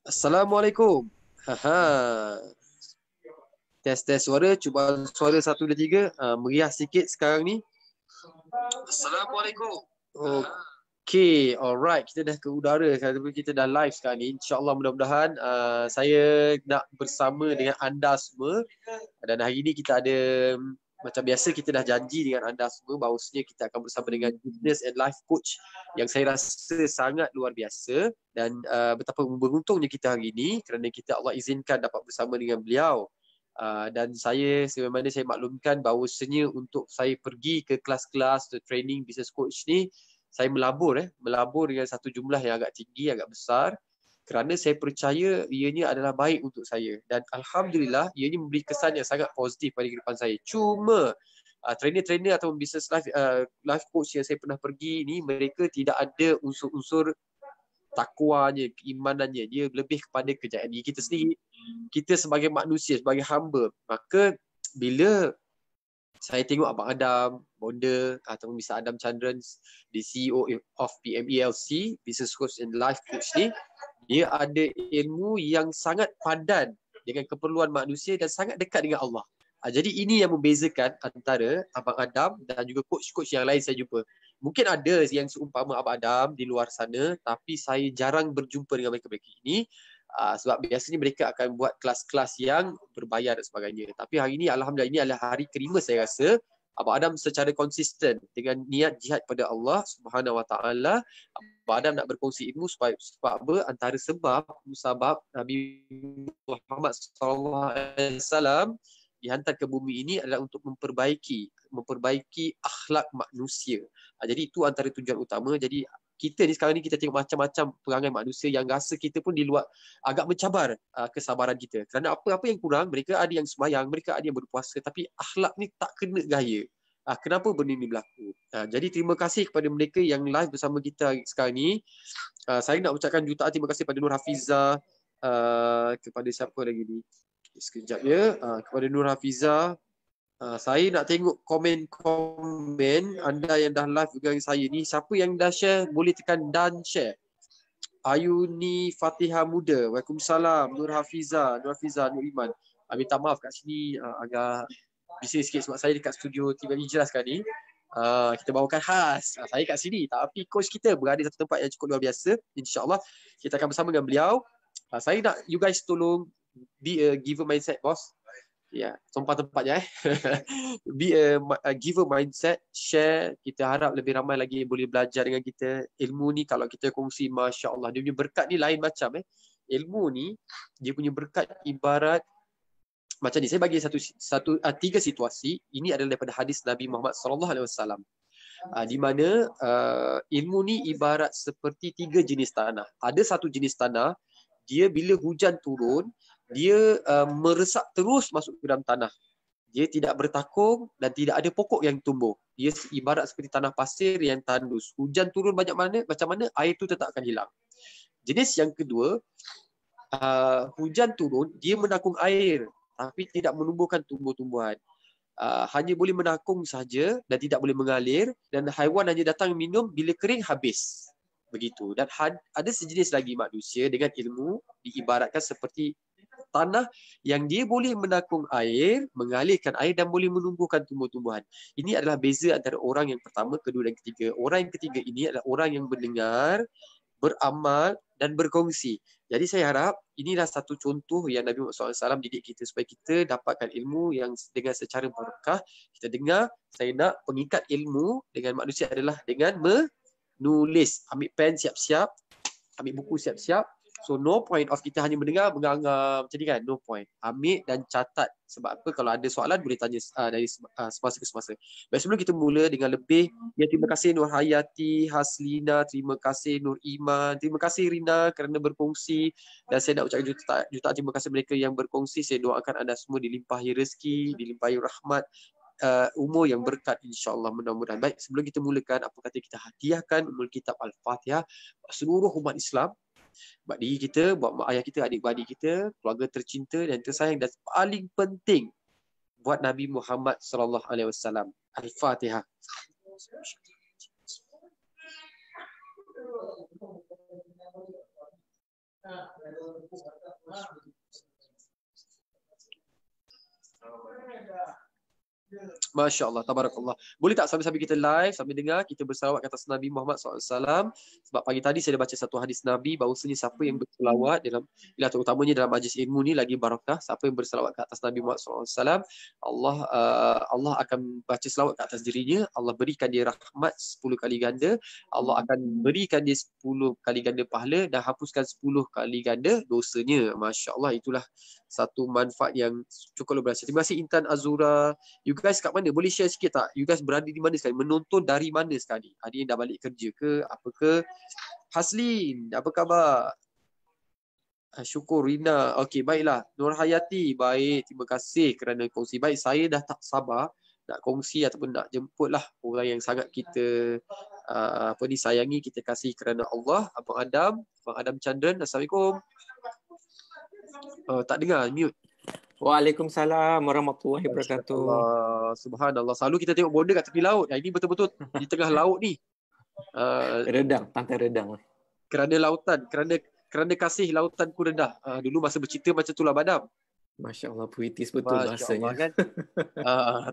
Assalamualaikum. Haha. Tes suara, cuba suara 1 2 3. Meriah sikit sekarang ni. Assalamualaikum. Okay, alright. Kita dah ke udara, kita dah live sekarang ni. InsyaAllah mudah-mudahan saya nak bersama dengan anda semua. Dan hari ni kita ada, macam biasa kita dah janji dengan anda semua bahawasanya kita akan bersama dengan business and life coach yang saya rasa sangat luar biasa. Dan betapa beruntungnya kita hari ini kerana kita Allah izinkan dapat bersama dengan beliau. Dan saya sebagaimana saya maklumkan bahawasanya untuk saya pergi ke kelas-kelas training business coach ni, saya melabur dengan satu jumlah yang agak tinggi, agak besar, kerana saya percaya ianya adalah baik untuk saya. Dan Alhamdulillah ianya memberi kesan yang sangat positif pada kehidupan saya. Cuma trainer-trainer atau business life coach yang saya pernah pergi ni, mereka tidak ada unsur-unsur takwanya, keimanannya. Dia lebih kepada kejayaan diri kita sendiri. Kita sebagai manusia, sebagai hamba. Maka bila saya tengok Abang Adam, Bonda atau Mr. Adam Chandran, the CEO of PMELC, Business Coach and Life Coach ni, dia ada ilmu yang sangat padan dengan keperluan manusia dan sangat dekat dengan Allah. Jadi ini yang membezakan antara Abang Adam dan juga coach-coach yang lain saya jumpa. Mungkin ada yang seumpama Abang Adam di luar sana, tapi saya jarang berjumpa dengan mereka-mereka ini. Sebab biasanya mereka akan buat kelas-kelas yang berbayar dan sebagainya. Tapi hari ini Alhamdulillah ini adalah hari kelima saya rasa Abang Adam secara konsisten dengan niat jihad pada Allah Subhanahu Wa Taala. Abang Adam nak berkongsi ilmu sebab apa? Antara sebab Nabi Muhammad SAW dihantar ke bumi ini adalah untuk memperbaiki akhlak manusia. Jadi itu antara tujuan utama. Jadi kita ni sekarang ni kita tengok macam-macam perangai manusia yang rasa kita pun di luar agak mencabar kesabaran kita. Kerana apa-apa yang kurang, mereka ada yang sembahyang, mereka ada yang berpuasa, tapi akhlak ni tak kena gaya. Kenapa benda ni berlaku? Jadi terima kasih kepada mereka yang live bersama kita sekarang ni. Saya nak ucapkan jutaan terima kasih kepada Nur Hafizah, kepada siapa lagi ni? Sekejap ya. Kepada Nur Hafizah. Saya nak tengok komen-komen anda yang dah live dengan saya ni. Siapa yang dah share, boleh tekan dan share. Ayuni Fatihah Muda. Waalaikumsalam. Nur Hafizah, Nur Iman. Minta maaf kat sini agak bising sikit sebab saya dekat studio TV Hijrah sekarang ni. Kita bawakan khas. Saya kat sini. Tapi coach kita berada di satu tempat yang cukup luar biasa. InsyaAllah kita akan bersama dengan beliau. Saya nak you guys tolong be a giver mindset, boss. Ya, sumpah tempatnya be a giver mindset, share. Kita harap lebih ramai lagi yang boleh belajar dengan kita. Ilmu ni kalau kita kongsi, Masya Allah, dia punya berkat ni lain macam Ilmu ni, dia punya berkat ibarat macam ni. Saya bagi tiga situasi. Ini adalah daripada hadis Nabi Muhammad SAW. Di mana ilmu ni ibarat seperti 3 jenis tanah. Ada satu jenis tanah, dia bila hujan turun, dia meresap terus masuk ke dalam tanah. Dia tidak bertakung dan tidak ada pokok yang tumbuh. Dia ibarat seperti tanah pasir yang tandus. Hujan turun macam mana, air tu tetap akan hilang. Jenis yang kedua, hujan turun, dia menakung air tapi tidak menumbuhkan tumbuh-tumbuhan. Hanya boleh menakung saja dan tidak boleh mengalir, dan haiwan hanya datang minum, bila kering habis. Begitu. Dan ada sejenis lagi manusia dengan ilmu diibaratkan seperti tanah yang dia boleh menakung air, mengalirkan air dan boleh menumbuhkan tumbuh-tumbuhan. Ini adalah beza antara orang yang pertama, kedua dan ketiga. Orang yang ketiga ini adalah orang yang mendengar, beramal dan berkongsi. Jadi saya harap inilah satu contoh yang Nabi Muhammad SAW didik kita supaya kita dapatkan ilmu yang dengan secara barakah. Kita dengar, saya nak pengikat ilmu dengan manusia adalah dengan menulis. Ambil pen siap-siap, ambil buku siap-siap. So no point of kita hanya mendengar, menganggap macam ni kan. No point. Ambil dan catat. Sebab apa? Kalau ada soalan boleh tanya dari semasa ke semasa. Baik, sebelum kita mula dengan lebih, terima kasih Nur Hayati, Haslina, terima kasih Nur Iman, terima kasih Rina kerana berkongsi. Dan saya nak ucapkan jutaan terima kasih mereka yang berkongsi. Saya doakan anda semua dilimpahi rezeki, dilimpahi rahmat, umur yang berkat, insyaAllah, mudah-mudahan. Baik, sebelum kita mulakan, apa kata kita hadiahkan Ummul Kitab Al-Fatihah seluruh umat Islam. buat diri kita, buat mak ayah kita, adik-beradik kita, keluarga tercinta dan tersayang, dan paling penting buat Nabi Muhammad sallallahu alaihi wasallam. Al-Fatihah. Masya Allah, tabarakallah. Boleh tak sambil-sambil kita live, sambil dengar, kita bersalawat ke atas Nabi Muhammad SAW. Sebab pagi tadi saya dah baca satu hadis Nabi, bahawasanya siapa yang bersalawat dalam, terutamanya dalam majlis ilmu ni lagi barakah, siapa yang bersalawat ke atas Nabi Muhammad SAW, Allah akan baca salawat ke atas dirinya, Allah berikan dia rahmat 10 kali ganda, Allah akan berikan dia 10 kali ganda pahala dan hapuskan 10 kali ganda dosanya. Masya Allah, itulah satu manfaat yang cukup luar biasa. Terima kasih Intan Azura. You guys kat mana? Boleh share sikit tak? You guys berada di mana sekali? Menonton dari mana sekali? Ada yang dah balik kerja ke? Apa ke? Haslin, apa khabar? Syukur Rina. Okey, baiklah. Nur Hayati, baik. Terima kasih kerana kongsi. Baik, saya dah tak sabar nak kongsi ataupun nak jemput lah orang yang sangat kita sayangi, kita kasih kerana Allah. Abang Adam Chandran. Assalamualaikum. Tak dengar, mute. Waalaikumsalam warahmatullahi wabarakatuh. Allah, subhanallah. Selalu kita tengok border kat tepi laut. Ini betul-betul di tengah laut ni. Redang, pantai Redang. Kerana lautan, kerana kasih lautanku rendah. Dulu masa bercerita macam itulah Badam. Masya Allah, puitis betul bahasanya. Kan?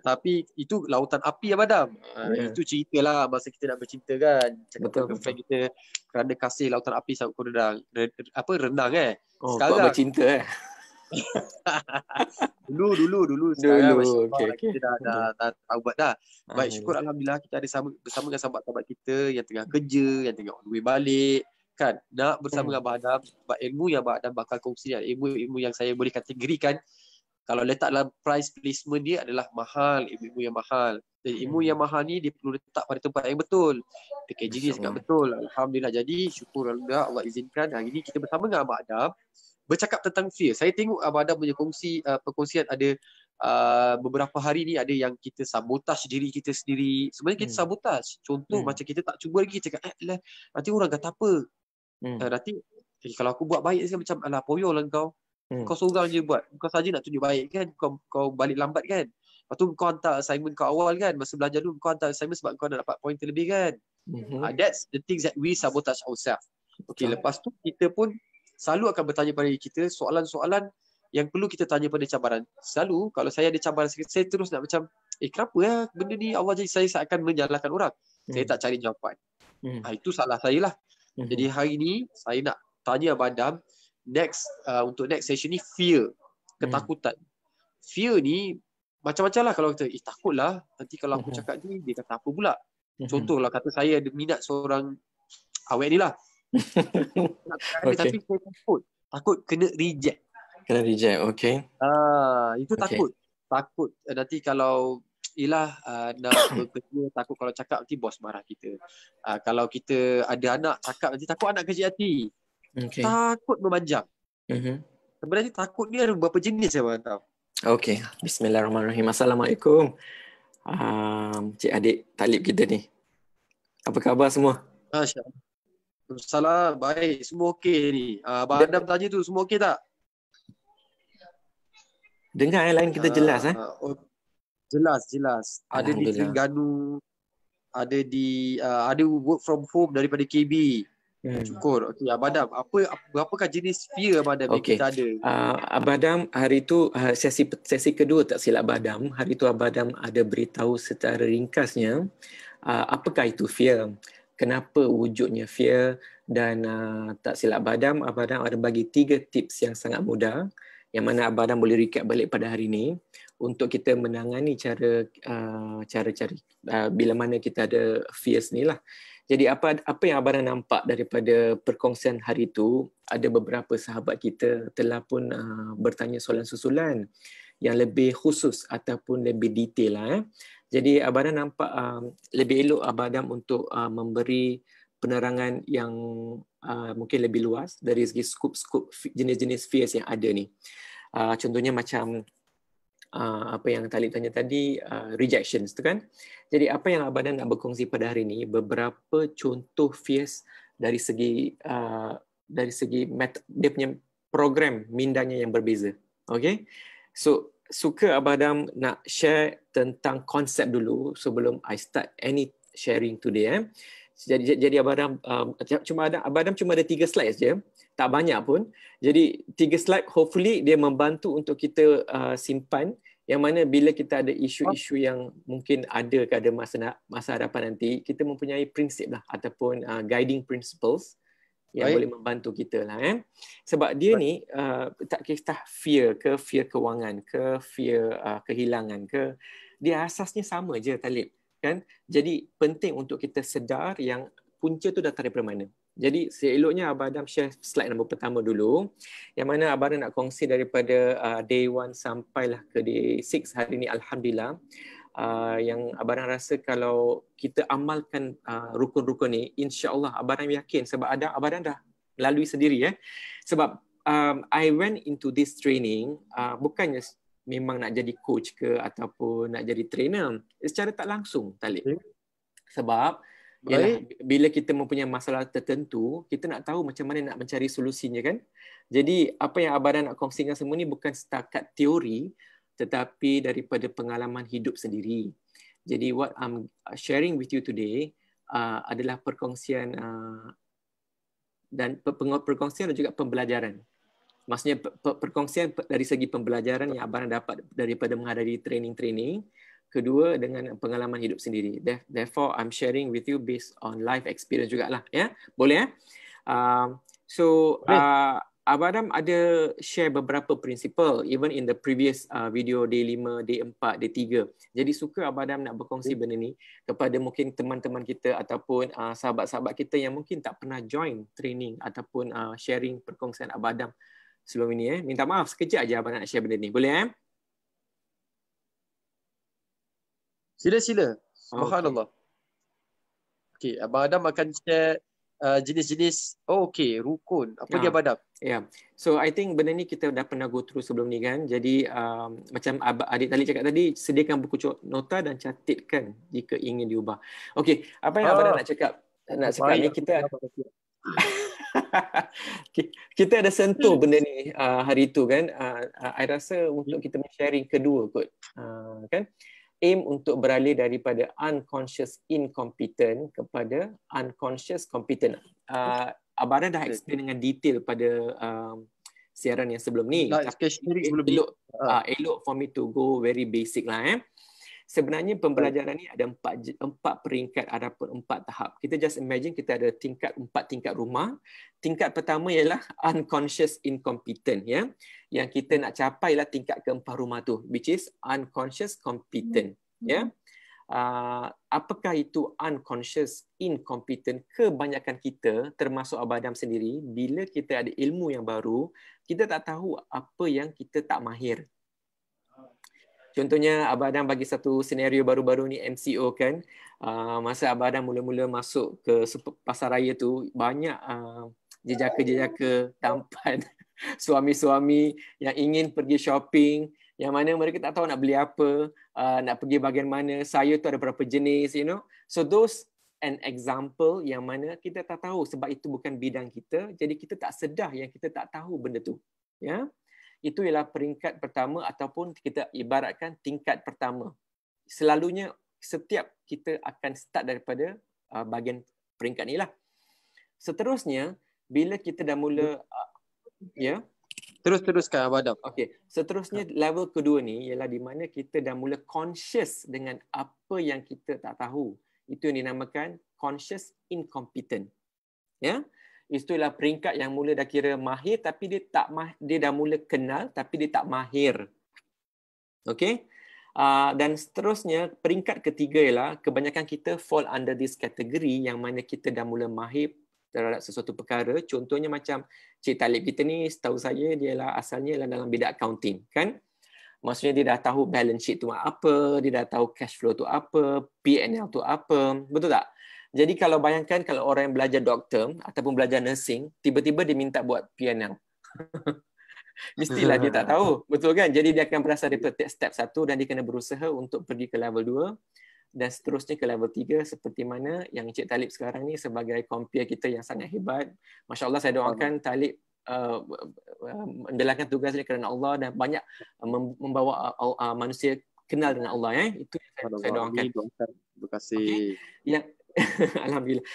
Tapi itu lautan api ya Badam. Itu ceritalah masa kita nak bercinta kan. Cakap betul. Kita kerana kasih lautan api sangat renang. Renang sekarang bercinta Dulu sekarang okay. Kita dah tahu buat dah. Baik, syukur alhamdulillah kita ada bersama dengan sahabat-sahabat kita yang tengah kerja, yang tengah on the way balik kan, nak bersama dengan Abang Adam. Sebab ilmu yang Abang Adam bakal kongsi, ilmu yang saya boleh kategorikan kalau letak dalam price placement dia adalah mahal, ilmu yang mahal. Dan ilmu yang mahal ni dia perlu letak pada tempat yang betul. Packaging dia sangat betul. Alhamdulillah. Jadi syukur alhamdulillah Allah izinkan hari ni kita bersama dengan Abang Adam bercakap tentang fear. Saya tengok Abang Adam punya perkongsian ada beberapa hari ni ada yang kita sabotaj diri kita sendiri. Sebenarnya kita sabotaj. Contoh macam kita tak cuba lagi, kita cakap nanti orang kata apa? Nanti kalau aku buat baik macam alah poyolah kau. Kau seorang je buat. Kau saja nak tunjuk baik kan. Kau balik lambat kan. Lepas tu kau hantar assignment kau awal kan. Masa belajar dulu kau hantar assignment sebab kau nak dapat poin terlebih kan. That's the things that we sabotage ourselves. Okay, lepas tu kita pun selalu akan bertanya pada diri kita soalan-soalan yang perlu kita tanya pada cabaran. Selalu kalau saya ada cabaran sikit, saya terus nak macam kenapa benda ni Allah jadi saya akan menyalahkan orang. Saya tak cari jawapan. Itu salah saya lah. Jadi hari ni saya nak tanya Abang Adam untuk next session ni fear, ketakutan. Fear ni macam-macam lah. Kalau kita takutlah nanti kalau aku cakap ni dia kata apa pula. Contohlah kata saya ada minat seorang awet ni lah. Tapi saya takut kena reject. Itu takut nanti kalau nak bekerja, takut kalau cakap nanti bos marah kita. Kalau kita ada anak cakap nanti takut anak kecil hati. Takut memanjang. Sebenarnya takut ni ada beberapa jenis saya tahu. Okey, bismillahirrahmanirrahim. Assalamualaikum. Cik adik talib kita ni. Apa khabar semua? Masya-Allah. Salam, baik. Semua okey ni. Abang Adam tanya tu, semua okey tak? Dengar yang lain kita jelas Jelas. Ada di Terengganu, ada work from home daripada KB. Syukur. Okey, Abang Adam, berapakah jenis fear Abang Adam yang kita ada? Abang Adam hari tu sesi kedua tak silap Abang Adam, hari tu Abang Adam ada beritahu secara ringkasnya apakah itu fear, kenapa wujudnya fear, dan tak silap Abang Adam ada bagi 3 tips yang sangat mudah yang mana Abang Adam boleh recap balik pada hari ini untuk kita menangani cara bila mana kita ada fears ni lah. Jadi apa yang Abang Adam nampak daripada perkongsian hari itu, ada beberapa sahabat kita telah pun bertanya soalan susulan yang lebih khusus ataupun lebih detail lah. Jadi Abang Adam nampak lebih elok Abang Adam untuk memberi penerangan yang mungkin lebih luas dari segi skop jenis-jenis fears yang ada ni. Contohnya macam apa yang Talib tanya tadi, rejections tu kan. Jadi apa yang Abang Adam nak berkongsi pada hari ini, beberapa contoh fears dari segi dari segi dia punya program mindanya yang berbeza. Okay, so suka Abang Adam nak share tentang konsep dulu sebelum I start any sharing today. Jadi Abang Adam cuma ada 3 slide je, tak banyak pun. Jadi 3 slide hopefully dia membantu untuk kita simpan, yang mana bila kita ada isu-isu yang mungkin ada pada masa hadapan nanti, kita mempunyai prinsip lah ataupun guiding principles yang boleh membantu kita lah. Sebab dia ni tak kisah fear kewangan ke fear kehilangan ke, dia asasnya sama je Talib kan. Jadi penting untuk kita sedar yang punca tu datang daripada mana. Jadi seeloknya Abang Adam share slide nombor pertama dulu, yang mana Abang Adam nak kongsi daripada day 1 sampailah ke day 6 hari ni. Alhamdulillah, yang Abang Adam rasa kalau kita amalkan rukun-rukun ni, insya-Allah Abang Adam yakin, sebab Abang Adam dah lalui sendiri sebab I went into this training bukannya memang nak jadi coach ke ataupun nak jadi trainer, secara tak langsung Talib. Sebab yalah, bila kita mempunyai masalah tertentu, kita nak tahu macam mana nak mencari solusinya kan. Jadi apa yang Abang Adam nak kongsikan semua ni bukan setakat teori, tetapi daripada pengalaman hidup sendiri. Jadi what I'm sharing with you today adalah perkongsian dan juga pembelajaran. Maksudnya perkongsian dari segi pembelajaran yang Abang dapat daripada menghadiri training-training. Kedua, dengan pengalaman hidup sendiri. Therefore, I'm sharing with you based on life experience jugalah. Ya? Boleh? Abang Adam ada share beberapa prinsipal even in the previous video day 5, day 4, day 3. Jadi suka Abang Adam nak berkongsi benda ni kepada mungkin teman-teman kita ataupun sahabat-sahabat kita yang mungkin tak pernah join training ataupun sharing perkongsian Abang Adam sebelum ini. Minta maaf sekejap aja Abang nak share benda ni. Boleh? Sila. Subhanallah. Okay, Abang Adam akan share jenis-jenis rukun. Apa dia Abang Adam? Yeah. So I think benda ni kita dah pernah go through sebelum ni kan. Jadi macam adik Talib cakap tadi, sediakan buku nota dan catatkan jika ingin diubah. Okey, apa yang Abang nak cakap? Nak cakap ni kita ada sentuh benda ni hari tu kan. I rasa untuk kita sharing kedua kot. Kan? Aim untuk beralih daripada unconscious incompetent kepada unconscious competent. Abang dah explain dengan detail pada siaran yang sebelum ni. Elok for me to go very basic lah. Sebenarnya pembelajaran ni ada empat peringkat ataupun 4 tahap. Kita just imagine kita ada 4 tingkat rumah. Tingkat pertama ialah unconscious incompetent, ya. Yang kita nak capai lah tingkat keempat rumah tu, which is unconscious competent, ya. Apakah itu unconscious incompetent? Kebanyakan kita, termasuk Abang Adam sendiri, bila kita ada ilmu yang baru, kita tak tahu apa yang kita tak mahir. Contohnya Abang Adam bagi satu senario baru-baru ni MCO kan. Masa Abang Adam mula-mula masuk ke pasar raya tu, banyak jejaka-jejaka tampan suami-suami yang ingin pergi shopping, yang mana mereka tak tahu nak beli apa, nak pergi bahagian mana, sayur tu ada berapa jenis, you know. So those an example yang mana kita tak tahu sebab itu bukan bidang kita, jadi kita tak sedar yang kita tak tahu benda tu. Ya. Itu ialah peringkat pertama ataupun kita ibaratkan tingkat pertama. Selalunya setiap kita akan start daripada bahagian peringkat ni lah. Seterusnya, bila kita dah mula teruskan Abang Adam. Okey, seterusnya level kedua ni ialah di mana kita dah mula conscious dengan apa yang kita tak tahu. Itu yang dinamakan conscious incompetent. Ya. Itulah peringkat yang mula dah kira mahir tapi dia dah mula kenal tapi dia tak mahir. Okey? Dan seterusnya peringkat ketiga ialah kebanyakan kita fall under this category yang mana kita dah mula mahir terhadap sesuatu perkara. Contohnya macam Cik Talib kita ni, setahu saya dia lah asalnya ialah dalam bidang accounting, kan? Maksudnya dia dah tahu balance sheet tu apa, dia dah tahu cash flow tu apa, P&L tu apa, betul tak? Jadi kalau bayangkan kalau orang yang belajar doktor ataupun belajar nursing, tiba-tiba dia minta buat P&L. Mestilah dia tak tahu, betul kan? Jadi dia akan berasal daripada step 1 dan dia kena berusaha untuk pergi ke level 2 dan seterusnya ke level 3 seperti mana yang Encik Talib sekarang ni sebagai kompier kita yang sangat hebat. Masya Allah, saya doakan Talib menjalankan tugasnya kerana Allah dan banyak membawa manusia kenal dengan Allah. Itu yang saya doakan. Terima kasih. Okay. Yang Alhamdulillah.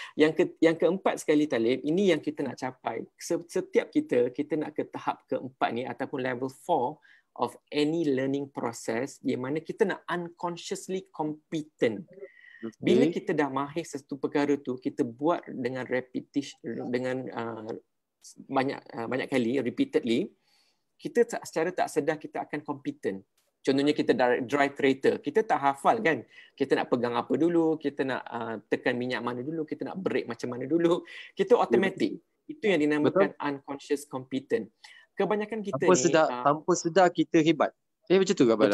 Yang keempat sekali Talib, ini yang kita nak capai. Setiap kita nak ke tahap keempat ni ataupun level 4 of any learning process di mana kita nak unconsciously competent. Bila kita dah mahir satu perkara tu, kita buat dengan repetition, dengan banyak kali, repeatedly, kita secara tak sedar kita akan competent. Contohnya kita drive kereta, kita tak hafal kan, kita nak pegang apa dulu, kita nak tekan minyak mana dulu, kita nak brake macam mana dulu, kita automatic. Itu yang dinamakan unconscious competent. Kebanyakan kita tanpa sedar kita hebat. Macam tu ke Abang?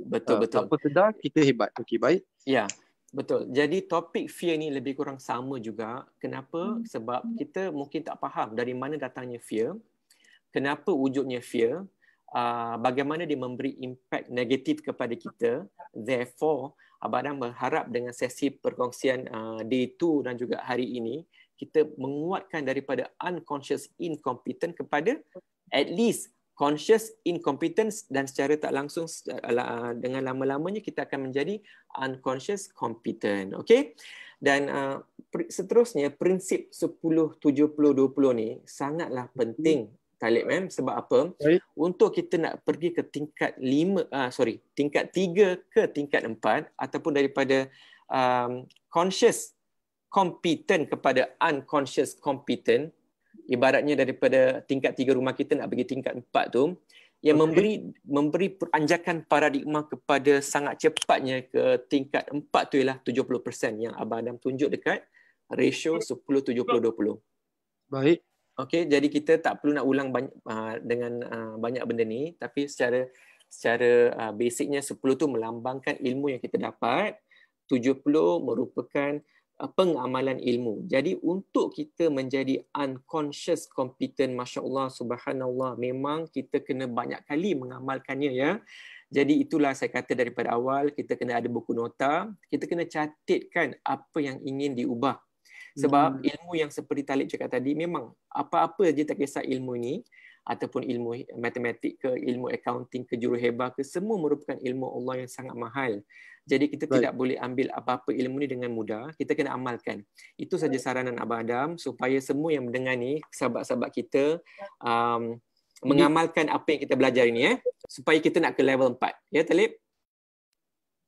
Betul. Tanpa sedar kita hebat. Okey, baik. Ya, betul. Jadi topik fear ni lebih kurang sama juga. Kenapa? Sebab kita mungkin tak faham dari mana datangnya fear, kenapa wujudnya fear, bagaimana dia memberi impact negatif kepada kita. Therefore, Abang Adam berharap dengan sesi perkongsian day 2 dan juga hari ini, kita menguatkan daripada unconscious incompetent kepada at least conscious incompetence, dan secara tak langsung dengan lama-lamanya kita akan menjadi unconscious competent. Okey? Dan seterusnya prinsip 10-70-20 ni sangatlah penting Talib, sebab apa? Untuk kita nak pergi ke tingkat 3 ke tingkat 4 ataupun daripada conscious competent kepada unconscious competent, ibaratnya daripada tingkat 3 rumah kita nak pergi tingkat 4 tu, yang memberi peranjakan paradigma kepada sangat cepatnya ke tingkat 4 tu ialah 70% yang Abang Adam tunjuk dekat ratio 10-70-20. Baik. Okey, jadi kita tak perlu nak ulang dengan banyak benda ni, tapi secara basicnya 10 tu melambangkan ilmu yang kita dapat, 70 merupakan pengamalan ilmu. Jadi untuk kita menjadi unconscious competent, Masya Allah, Subhanallah, memang kita kena banyak kali mengamalkannya ya. Jadi itulah saya kata daripada awal, kita kena ada buku nota, kita kena catatkan apa yang ingin diubah. Sebab ilmu yang seperti Talib cakap tadi, memang apa-apa je tak kisah ilmu ni, ataupun ilmu matematik ke, ilmu accounting ke, juruhebah ke, semua merupakan ilmu Allah yang sangat mahal. Jadi kita tidak boleh ambil apa-apa ilmu ni dengan mudah, kita kena amalkan. Itu saja saranan Abang Adam, supaya semua yang mendengar ni, sahabat-sahabat kita, mengamalkan apa yang kita belajar ini, supaya kita nak ke level 4. Ya Talib?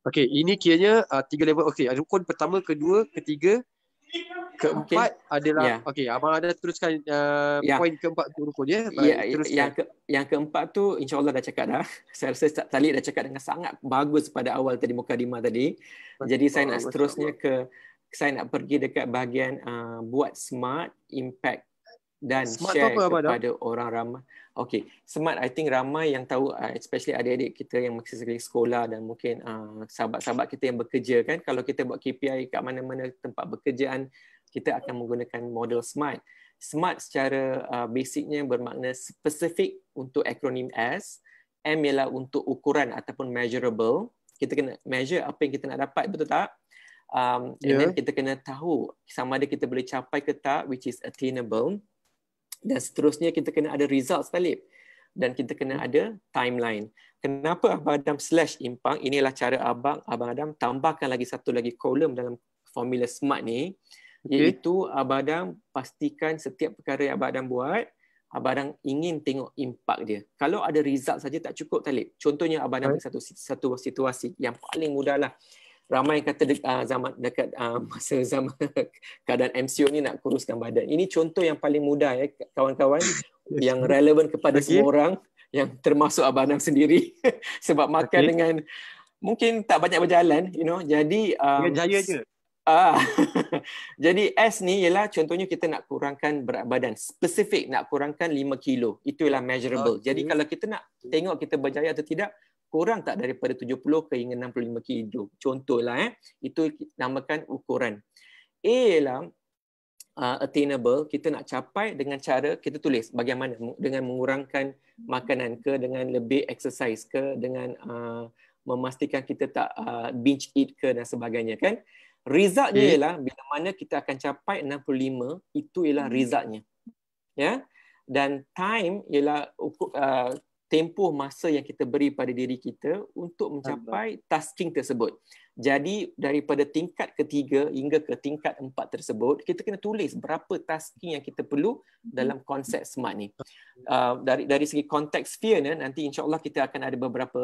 Okey, ini kiranya 3 level. Okey, rukun pertama, kedua, ketiga, keempat adalah okey, Abang ada teruskan poin keempat tu rukun ya. Yang keempat tu insya-Allah dah cakap dah. Saya rasa Talib dah cakap dengan sangat bagus pada awal tadi, mukadimah tadi. Jadi saya nak seterusnya saya nak pergi dekat bahagian buat smart, impact dan smart share kepada orang ramai. Okey, smart I think ramai yang tahu, especially adik-adik kita yang masih sekolah dan mungkin sahabat-sahabat kita yang bekerja kan, kalau kita buat KPI kat mana-mana tempat bekerjaan, kita akan menggunakan model SMART. SMART secara basicnya bermakna spesifik untuk akronim S, M ialah untuk ukuran ataupun measurable. Kita kena measure apa yang kita nak dapat, betul tak? And then kita kena tahu sama ada kita boleh capai ke tak, which is attainable. Dan seterusnya kita kena ada results Talib. Dan kita kena ada timeline. Kenapa Abang Adam /impang? Inilah cara Abang Adam tambahkan lagi satu lagi kolom dalam formula SMART ni. Iaitu Abang Adam pastikan setiap perkara yang Abang Adam buat, Abang Adam ingin tengok impak dia. Kalau ada result saja tak cukup Talib. Contohnya Abang Adam satu situasi yang paling mudah lah. Ramai yang kata dekat masa zaman keadaan MCO ni nak kuruskan badan. Ini contoh yang paling mudah ya kawan-kawan, yang relevan kepada semua orang, yang termasuk Abang Adam sendiri. Sebab makan dengan mungkin tak banyak berjalan, jadi jaya je. Jadi S ni ialah contohnya kita nak kurangkan berat badan. Spesifik nak kurangkan 5 kilo. Itu ialah measurable. Jadi kalau kita nak tengok kita berjaya atau tidak, kurang tak daripada 70 ke hingga 65 kilo. Contohlah itu namakan ukuran. A ialah attainable, kita nak capai dengan cara kita tulis bagaimana, dengan mengurangkan makanan ke, dengan lebih exercise ke, dengan memastikan kita tak binge eat ke dan sebagainya kan. Resultnya ialah bila mana kita akan capai 65, itu ialah resultnya. Ya. Dan time ialah tempoh masa yang kita beri pada diri kita untuk mencapai tasking tersebut. Jadi daripada tingkat ketiga hingga ke tingkat 4 tersebut, kita kena tulis berapa tasking yang kita perlu dalam konsep SMART ni. Dari segi konteks sphere ni, nanti insya-Allah kita akan ada beberapa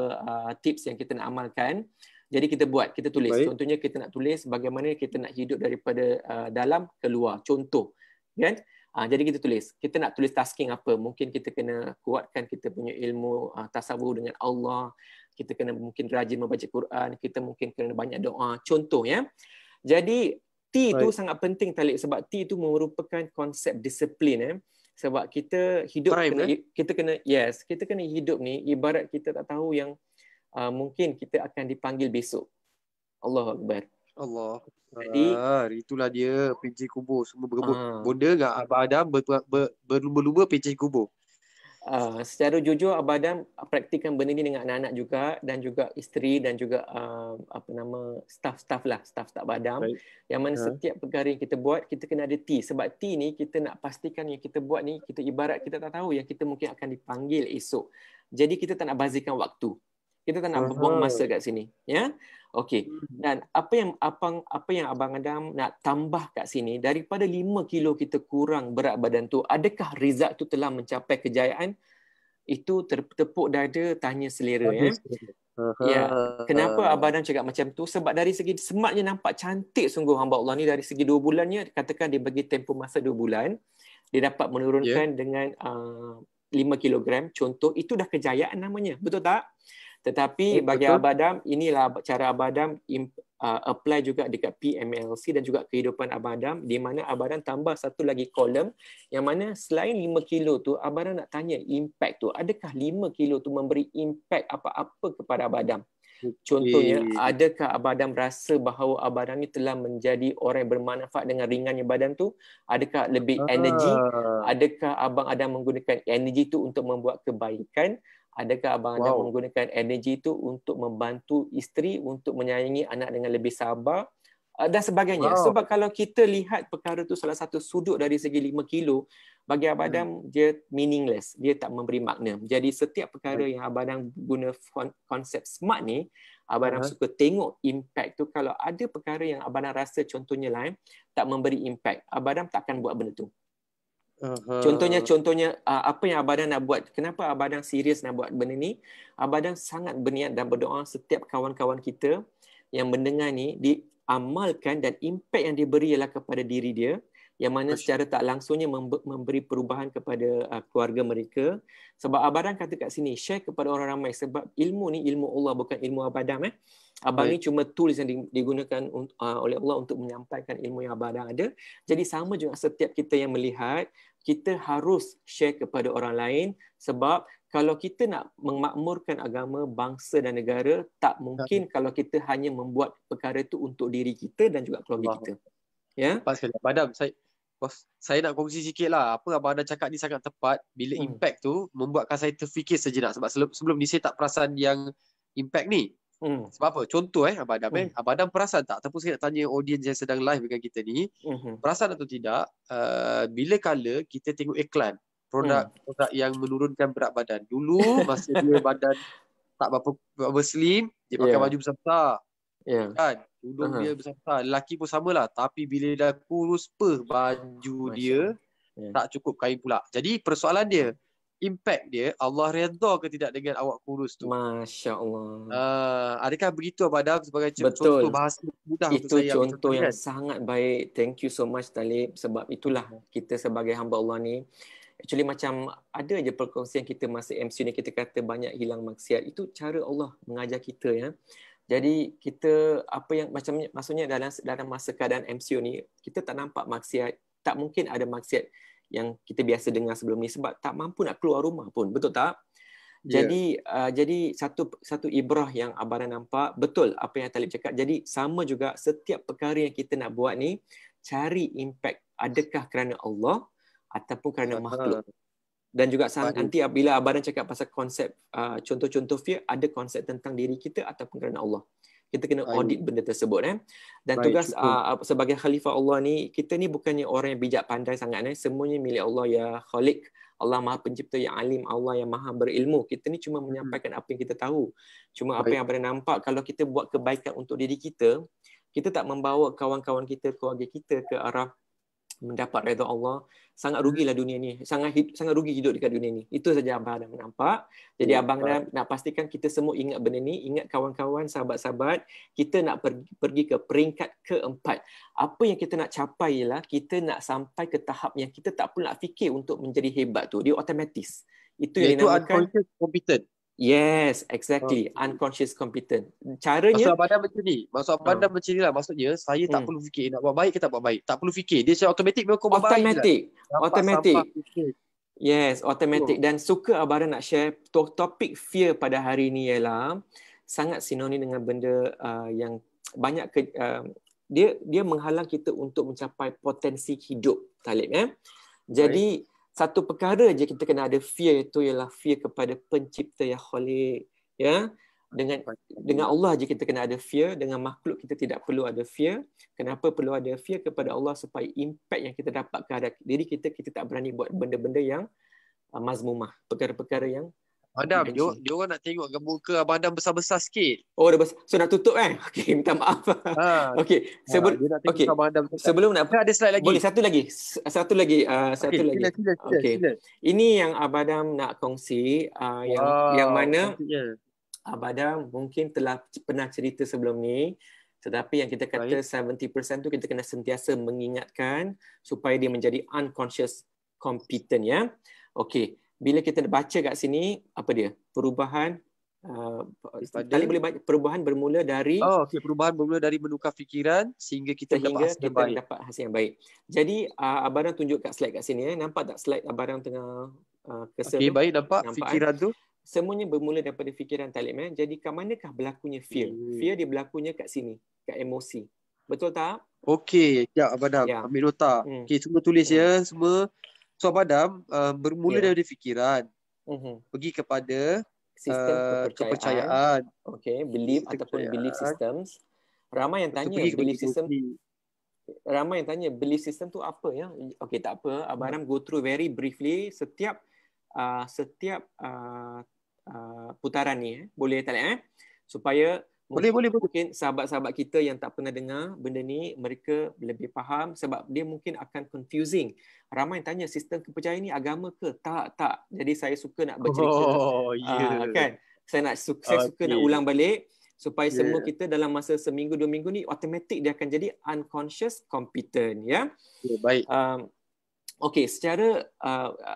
tips yang kita nak amalkan. Jadi kita tulis. Baik. Contohnya kita nak tulis bagaimana kita nak hidup daripada dalam ke luar. Contoh, kan? Jadi kita tulis. Kita nak tulis tasking apa? Mungkin kita kena kuatkan kita punya ilmu tasawuf dengan Allah. Kita kena mungkin rajin membaca Quran. Kita mungkin kena banyak doa. Contoh ya. Jadi T itu sangat penting Talib, sebab T itu merupakan konsep disiplin. Sebab kita hidup kita kena hidup ni ibarat kita tak tahu yang mungkin kita akan dipanggil besok. Allahu Akbar. Allah. Jadi itulah dia pencen kubur semua berebut. Bonda dengan Abang Adam berlumba-lumba pencen kubur. Secara jujur Abang Adam praktikan benda ni dengan anak-anak juga, dan juga isteri, dan juga staff Abang Adam. Yang mana setiap perkara yang kita buat kita kena ada T. Sebab T ni kita nak pastikan yang kita buat ni, kita ibarat kita tak tahu yang kita mungkin akan dipanggil esok. Jadi kita tak nak bazirkan waktu. Kita tak nak buang masa kat sini, ya. Okey. Dan apa yang Abang Adam nak tambah kat sini, daripada 5 kilo kita kurang berat badan tu, adakah result tu telah mencapai kejayaan? Itu tepuk dada, tanya selera, ya. Ya. Kenapa Abang Adam cakap macam tu? Sebab dari segi SMART-nya nampak cantik sungguh hamba Allah ni. Dari segi 2 bulannya, katakan dia bagi tempoh masa 2 bulan, dia dapat menurunkan dengan 5 kilogram. Contoh, itu dah kejayaan namanya. Betul tak? Tetapi bagi Abang Adam, inilah cara Abang Adam apply juga dekat PMLC dan juga kehidupan Abang Adam, di mana Abang Adam tambah satu lagi kolom yang mana selain 5 kilo tu, Abang Adam nak tanya impact tu. Adakah 5 kilo tu memberi impact apa-apa kepada Abang Adam? Contohnya, adakah Abang Adam rasa bahawa Abang Adam ni telah menjadi orang yang bermanfaat dengan ringannya badan tu? Adakah lebih energi? Adakah Abang Adam menggunakan energi tu untuk membuat kebaikan? Adakah Abang Adam menggunakan energi itu untuk membantu isteri, untuk menyayangi anak dengan lebih sabar dan sebagainya. Sebab kalau kita lihat perkara itu salah satu sudut dari segi 5 kilo, bagi Abang Adam dia meaningless, dia tak memberi makna. Jadi setiap perkara yang Abang Adam guna konsep SMART ni, Abang Adam suka tengok impact tu. Kalau ada perkara yang Abang Adam rasa contohnya lain tak memberi impact, Abang Adam tak akan buat benda tu. Contohnya apa yang Abang Adam nak buat, kenapa Abang Adam serius nak buat benda ni? Abang Adam sangat berniat dan berdoa setiap kawan-kawan kita yang mendengar ni diamalkan, dan impact yang diberi ialah kepada diri dia, yang mana secara tak langsungnya memberi perubahan kepada keluarga mereka. Sebab Abang Adam kata kat sini, share kepada orang ramai, sebab ilmu ni ilmu Allah, bukan ilmu Abang Adam. Abang ni cuma tools yang digunakan oleh Allah untuk menyampaikan ilmu yang Abang Adam ada. Jadi sama juga setiap kita yang melihat, kita harus share kepada orang lain, sebab kalau kita nak memakmurkan agama, bangsa dan negara, tak mungkin kalau kita hanya membuat perkara itu untuk diri kita dan juga keluarga kita. Ya. Tepat sekali. Abang Adam, saya nak kongsi sikit lah. Apa Abang Adam cakap ni sangat tepat. Bila impact tu membuatkan saya terfikir sejenak. Sebab sebelum ni saya tak perasan yang impact ni. Sebab apa? Contoh Abang Adam Abang Adam perasan tak? Ataupun saya nak tanya audiens yang sedang live dengan kita ni, perasan atau tidak, bila kala kita tengok iklan produk yang menurunkan berat badan. Dulu masa dia badan tak berapa slim, dia pakai baju besar-besar. Kan? Tudung dia besar-besar. Lelaki pun samalah. Tapi bila dah kurus baju dia tak cukup kain pula. Jadi persoalan dia, impact dia, Allah redha ke tidak dengan awak kurus tu? Masya Allah. Adakah begitu Abang Adam sebagai contoh bahasa mudah itu untuk saya? Itu contoh yang sangat baik. Thank you so much Talib. Sebab itulah kita sebagai hamba Allah ni, actually macam ada je perkongsian kita masa MC ni, kita kata banyak hilang maksiat. Itu cara Allah mengajar kita, ya. Jadi kita apa yang macam maksudnya dalam masa keadaan MCO ni, kita tak nampak maksiat. Tak mungkin ada maksiat yang kita biasa dengar sebelum ni, sebab tak mampu nak keluar rumah pun, betul tak? Jadi jadi satu ibrah yang Abang nampak, betul apa yang Talib cakap. Jadi sama juga setiap perkara yang kita nak buat ni, cari impact, adakah kerana Allah ataupun kerana makhluk. Dan juga Baik. nanti bila Abadan cakap pasal konsep contoh-contoh fear, ada konsep tentang diri kita ataupun kerana Allah. Kita kena Baik. audit benda tersebut. Dan Baik, tugas cukup. sebagai khalifah Allah ni, kita ni bukannya orang yang bijak pandai sangat. Semuanya milik Allah ya Khaliq. Allah Maha Pencipta yang alim, Allah yang Maha berilmu. Kita ni cuma menyampaikan apa yang kita tahu. Cuma apa Baik. yang Abadan nampak, kalau kita buat kebaikan untuk diri kita, kita tak membawa kawan-kawan kita, keluarga kita ke arah mendapat redha Allah, sangat rugilah dunia ni. Sangat rugi hidup dekat dunia ni. Itu saja abang dah nampak. Jadi abang dah nak pastikan kita semua ingat benda ni, ingat kawan-kawan, sahabat-sahabat, kita nak pergi ke peringkat keempat. Apa yang kita nak capai ialah kita nak sampai ke tahap yang kita tak perlu nak fikir untuk menjadi hebat tu. Dia otomatis. Itu yang Iaitu dinamakan unconscious competent. Yes, exactly. Unconscious competent. Caranya Maksud Abang macam ni. Maksud Abang macam ni lah. Maksudnya saya tak perlu fikir nak buat baik ke tak buat baik. Tak perlu fikir. Dia secara automatik memang kau buat baik je lah. Automatic. Fikir. Yes, automatic. Dan suka Abang nak share topik fear pada hari ni ialah sangat sinonim dengan benda yang banyak dia menghalang kita untuk mencapai potensi hidup, Talib. Jadi satu perkara je kita kena ada fear, itu ialah fear kepada pencipta yang Khaliq, ya. Dengan Allah je kita kena ada fear, dengan makhluk kita tidak perlu ada fear. Kenapa perlu ada fear kepada Allah? Supaya impact yang kita dapat kepada diri kita, kita tak berani buat benda-benda yang mazmumah, perkara-perkara yang Adam, dia orang nak tengok muka Abang Adam besar-besar sikit. Oh, dah besar. So nak tutup kan? Okey, minta maaf. Okey, sebelum nak ada slide lagi. Boleh satu lagi. Sila. Okey. Ini yang Abang Adam nak kongsi yang mana Abang Adam mungkin telah pernah cerita sebelum ni, tetapi yang kita kata 70% tu kita kena sentiasa mengingatkan supaya dia menjadi unconscious competent, ya. Okey. Bila kita baca kat sini, apa dia? Perubahan tadi boleh baca, perubahan bermula dari perubahan bermula dari menukar fikiran sehingga kita dapat hasil yang baik. Jadi Abang tunjuk kat slide kat sini, nampak tak slide Abang tengah cursor? Okey, baik, nampak fikiran tu. Semuanya bermula daripada fikiran, Talib. Jadi kat manakah berlakunya fear? Fear dia berlakunya kat sini, kat emosi. Betul tak? Okey, sekejap Abang Adam, ambil nota. Okey, semua tulis ya, semua. So Abang Adam bermula dari fikiran, pergi kepada kepercayaan. Okey, belief ataupun belief systems. Ramai yang tanya belief system tu apa ya? Okey, tak apa. Abang Adam go through very briefly setiap putaran ni. Boleh tak supaya boleh. Mungkin sahabat-sahabat kita yang tak pernah dengar benda ni, mereka lebih faham, sebab dia mungkin akan confusing. Ramai yang tanya, sistem kepercayaan ni agama ke? Tak. Jadi saya suka nak bercerita. Kan? Saya suka nak ulang balik supaya semua kita dalam masa seminggu 2 minggu ni automatic dia akan jadi unconscious competent, ya. Baik. Okey, secara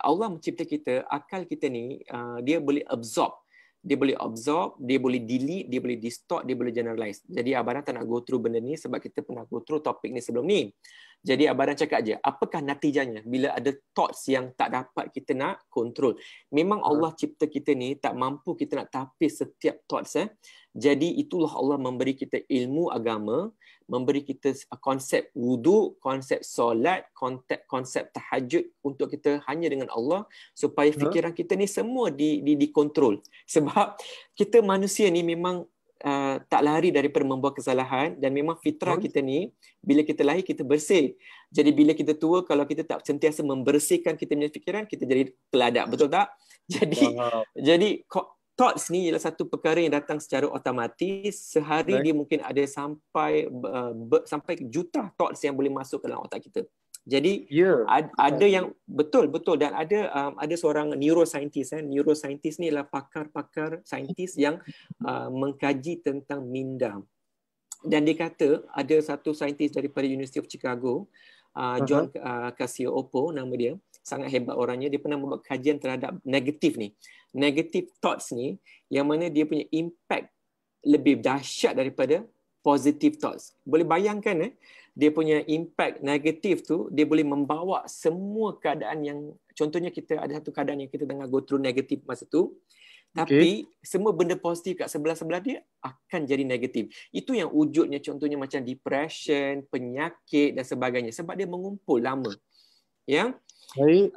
Allah mencipta kita, akal kita ni dia boleh absorb, dia boleh delete, dia boleh distort, dia boleh generalize. Jadi Abang tak nak go through benda ni sebab kita pernah go through topik ni sebelum ni. Jadi Abang cakap je, apakah natijanya bila ada thoughts yang tak dapat kita nak control. Memang Allah cipta kita ni tak mampu kita nak tapis setiap thoughts. Jadi itulah Allah memberi kita ilmu agama, memberi kita konsep wudu, konsep solat, konsep tahajud untuk kita hanya dengan Allah, supaya fikiran kita ni semua dikontrol. Sebab kita manusia ni memang tak lari daripada membuat kesalahan, dan memang fitrah kita ni bila kita lahir kita bersih. Jadi bila kita tua, kalau kita tak sentiasa membersihkan kita punya fikiran, kita jadi peladap, betul tak? Jadi thoughts ni ialah satu perkara yang datang secara otomatis. Sehari dia mungkin ada sampai juta thoughts yang boleh masuk ke dalam otak kita. Jadi ada yang betul, dan ada seorang neuroscientist. Neuroscientist ni adalah pakar saintis yang mengkaji tentang minda. Dan dia kata ada satu saintis daripada University of Chicago, John Cacioppo nama dia, sangat hebat orangnya. Dia pernah membuat kajian terhadap negative thoughts ni, yang mana dia punya impact lebih dahsyat daripada positive thoughts. Boleh bayangkan dia punya impact negatif tu, dia boleh membawa semua keadaan yang, contohnya kita ada satu keadaan yang kita tengah go through negatif masa tu, tapi semua benda positif kat sebelah-sebelah dia akan jadi negatif. Itu yang wujudnya, contohnya macam depression, penyakit dan sebagainya, sebab dia mengumpul lama. Ya. Baik.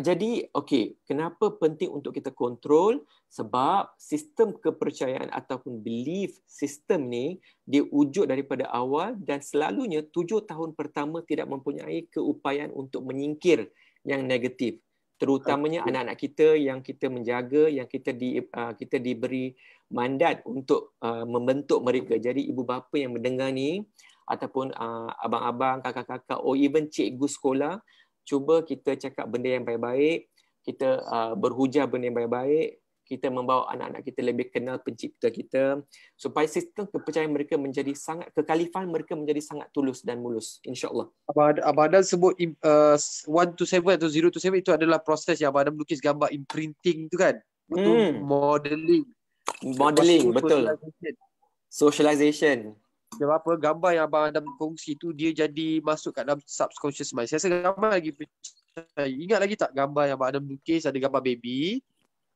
Jadi okey, kenapa penting untuk kita kontrol? Sebab sistem kepercayaan ataupun belief sistem ni dia wujud daripada awal dan selalunya 7 tahun pertama tidak mempunyai keupayaan untuk menyingkir yang negatif. Terutamanya anak-anak kita yang kita menjaga, yang kita diberi mandat untuk membentuk mereka. Jadi ibu bapa yang mendengar ni ataupun abang-abang, kakak-kakak, or even cikgu sekolah, cuba kita cakap benda yang baik-baik, kita berhujah benda yang baik-baik, kita membawa anak-anak kita lebih kenal pencipta kita supaya sistem kepercayaan mereka menjadi sangat, kekalifan mereka menjadi sangat tulus dan mulus, insya-Allah. Abang Adam sebut 1 to 7 atau 0 to 7 itu adalah proses yang Abang Adam melukis gambar imprinting tu kan? Itu modeling. Modeling, betul. Socialization. Sebab apa, gambar yang Abang Adam kongsi tu dia jadi masuk kat dalam subconscious mind. Saya rasa gambar lagi percaya. Ingat lagi tak gambar yang Abang Adam lukis, ada gambar baby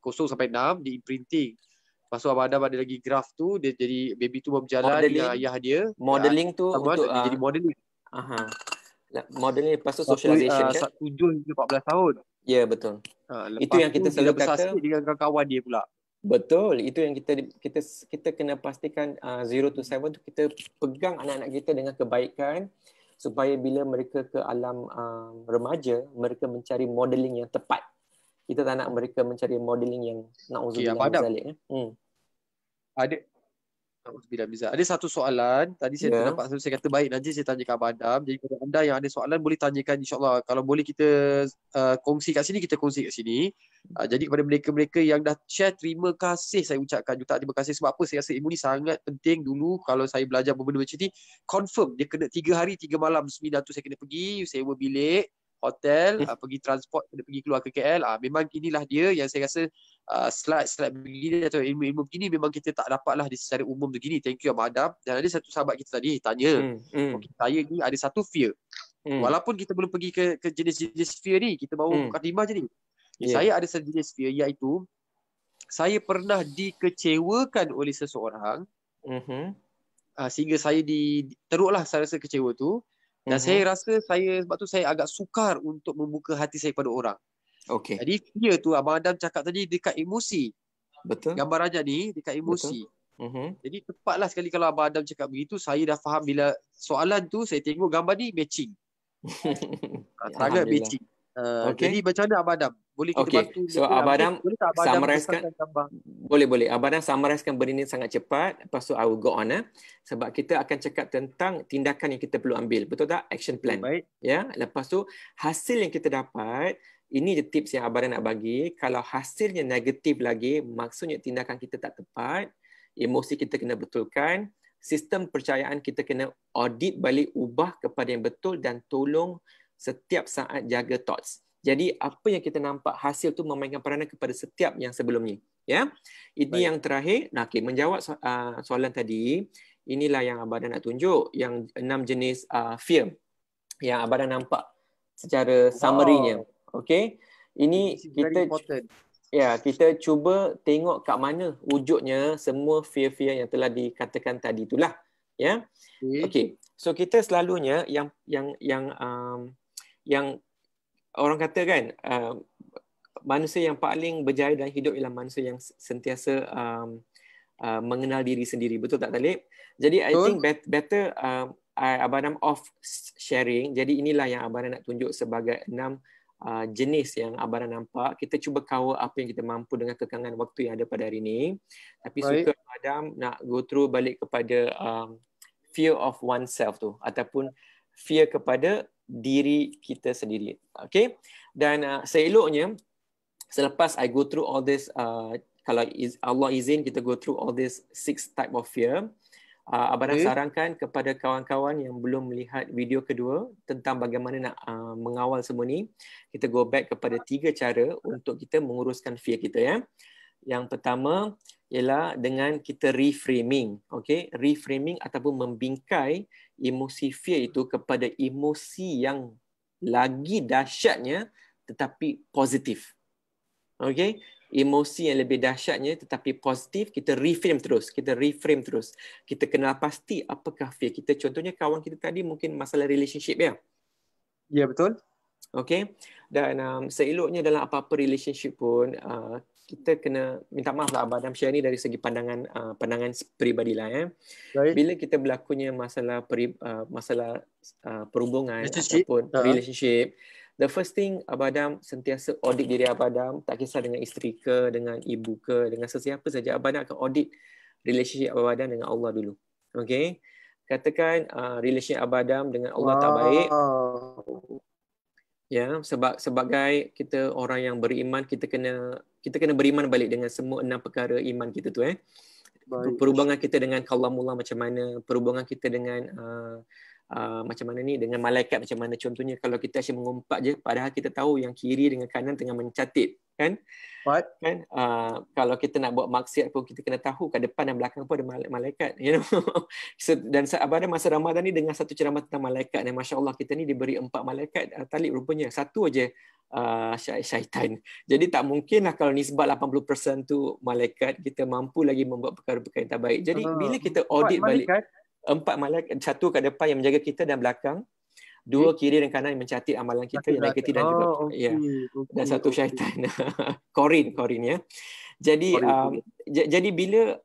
0 sampai 6 di imprinting. Lepas tu Abang Adam ada lagi graf tu, dia jadi baby tu berjalan dengan ayah dia. Modeling tu untuk dia jadi modeling. Modeling lepas tu socialization kan? 7 hingga 14 tahun. Ya, betul. Itu yang kita selalu kata dengan kawan-kawan dia pula. Betul, itu yang kita kena pastikan 0 to 7 tu kita pegang anak-anak kita dengan kebaikan supaya bila mereka ke alam remaja, mereka mencari modeling yang tepat. Kita tak nak mereka mencari modeling yang na'udzubillah min zalik. Ada satu soalan tadi saya nampak saya kata baik nanti saya tanya ke Abang Adam. Jadi kalau anda yang ada soalan boleh tanyakan, insya-Allah. Kalau boleh kita kongsi kat sini, kita kongsi kat sini. Jadi kepada mereka-mereka yang dah share, terima kasih saya ucapkan jutaan terima kasih. Sebab apa? Saya rasa ilmu ni sangat penting. Dulu kalau saya belajar benda macam ni, confirm dia kena 3 hari 3 malam seminar tu saya kena pergi sewa bilik hotel, pergi transport, kena pergi keluar ke KL. Memang inilah dia yang saya rasa slide begini atau ilmu-ilmu begini memang kita tak dapatlah di secara umum begini. Thank you Abang Adam. Dan ada satu sahabat kita tadi tanya, okay, saya ni ada satu fear. Walaupun kita belum pergi ke jenis-jenis fear ni, kita baru mukadimah je ni. Saya ada satu jenis fear, iaitu saya pernah dikecewakan oleh seseorang sehingga saya teruklah saya rasa kecewa tu. Dan saya rasa sebab tu saya agak sukar untuk membuka hati saya pada orang. Okay. Jadi fear tu Abang Adam cakap tadi dekat emosi. Betul. Gambar rajah ni dekat emosi. Jadi tepatlah sekali kalau Abang Adam cakap begitu, saya dah faham bila soalan tu saya tengok gambar ni matching. Sangat matching. Jadi macam mana Abang Adam? Boleh kita bantu? So Abang Adam summariskan. Boleh. Abang Adam summariskan benda ni sangat cepat. Lepas tu I will go on. Sebab kita akan cakap tentang tindakan yang kita perlu ambil. Betul tak? Action plan. Baik. Ya. Lepas tu hasil yang kita dapat, ini je tips yang Abang Adam nak bagi. Kalau hasilnya negatif lagi, maksudnya tindakan kita tak tepat, emosi kita kena betulkan, sistem percayaan kita kena audit balik, ubah kepada yang betul dan tolong setiap saat jaga thoughts. Jadi apa yang kita nampak hasil tu memainkan peranan kepada setiap yang sebelum ni. Ya. Ini baik. Yang terakhir, menjawab soalan tadi, inilah yang Abang nak tunjuk, yang 6 jenis fear yang Abang nampak secara summary-nya. Okey. Ini kita cuba tengok kat mana wujudnya semua fear-fear yang telah dikatakan tadi itulah. Ya. Okey. So kita selalunya yang orang kata kan, manusia yang paling berjaya dalam hidup ialah manusia yang sentiasa mengenal diri sendiri. Betul tak Talib? Jadi I think better Abang off sharing. Jadi inilah yang Abang nak tunjuk sebagai 6 jenis yang Abang nampak. Kita cuba cover apa yang kita mampu dengan kekangan waktu yang ada pada hari ini. Tapi suka Abang nak go through balik kepada fear of oneself tu, ataupun fear kepada diri kita sendiri. Okay? Dan seeloknya selepas I go through all this, kalau Allah izin kita go through all this 6 type of fear, Abang sarankan kepada kawan-kawan yang belum melihat video kedua tentang bagaimana nak mengawal semua ni, kita go back kepada 3 cara untuk kita menguruskan fear kita, ya. Yang pertama ialah dengan kita reframing. Okay? Reframing ataupun membingkai emosi fear itu kepada emosi yang lagi dahsyatnya tetapi positif. Okay? Emosi yang lebih dahsyatnya tetapi positif, kita reframe terus. Kita kenal pasti apakah fear kita. Contohnya kawan kita tadi mungkin masalah relationship, ya? Ya, betul. Okay. Dan seeloknya dalam apa-apa relationship pun, kita kena minta maaf lah Abang Adam share ni dari segi pandangan peribadi lah. Baik. Bila kita berlakunya masalah perhubungan Relationship. ataupun relationship, the first thing Abang Adam sentiasa audit diri Abang Adam, tak kisah dengan isteri ke, dengan ibu ke, dengan sesiapa saja, Abang Adam akan audit relationship Abang Adam dengan Allah dulu. Okay. Katakan relationship Abang Adam dengan Allah tak baik. Ya, sebagai kita orang yang beriman, kita kena beriman balik dengan semua 6 perkara iman kita tu. Perhubungan kita dengan kalamullah macam mana, perhubungan kita dengan macam mana ni, dengan malaikat macam mana. Contohnya kalau kita asyik mengumpat je, padahal kita tahu yang kiri dengan kanan tengah mencatat, kan? Kan? Kalau kita nak buat maksiat pun kita kena tahu kat depan dan belakang pun ada malaikat, you know. Dan pada masa Ramadan ni dengan satu ceramah tentang malaikat, dan masya-Allah kita ni diberi 4 malaikat, Talib rupanya satu aja syaitan. Jadi tak mungkinlah kalau nisbat 80% tu malaikat, kita mampu lagi membuat perkara-perkara yang tak baik. Jadi bila kita audit balik 4 malaikat, satu kat depan yang menjaga kita dan belakang, 2 kiri dan kanan yang mencatat amalan kita yang negatif dan juga dan satu syaitan. Korin ya. Jadi jadi bila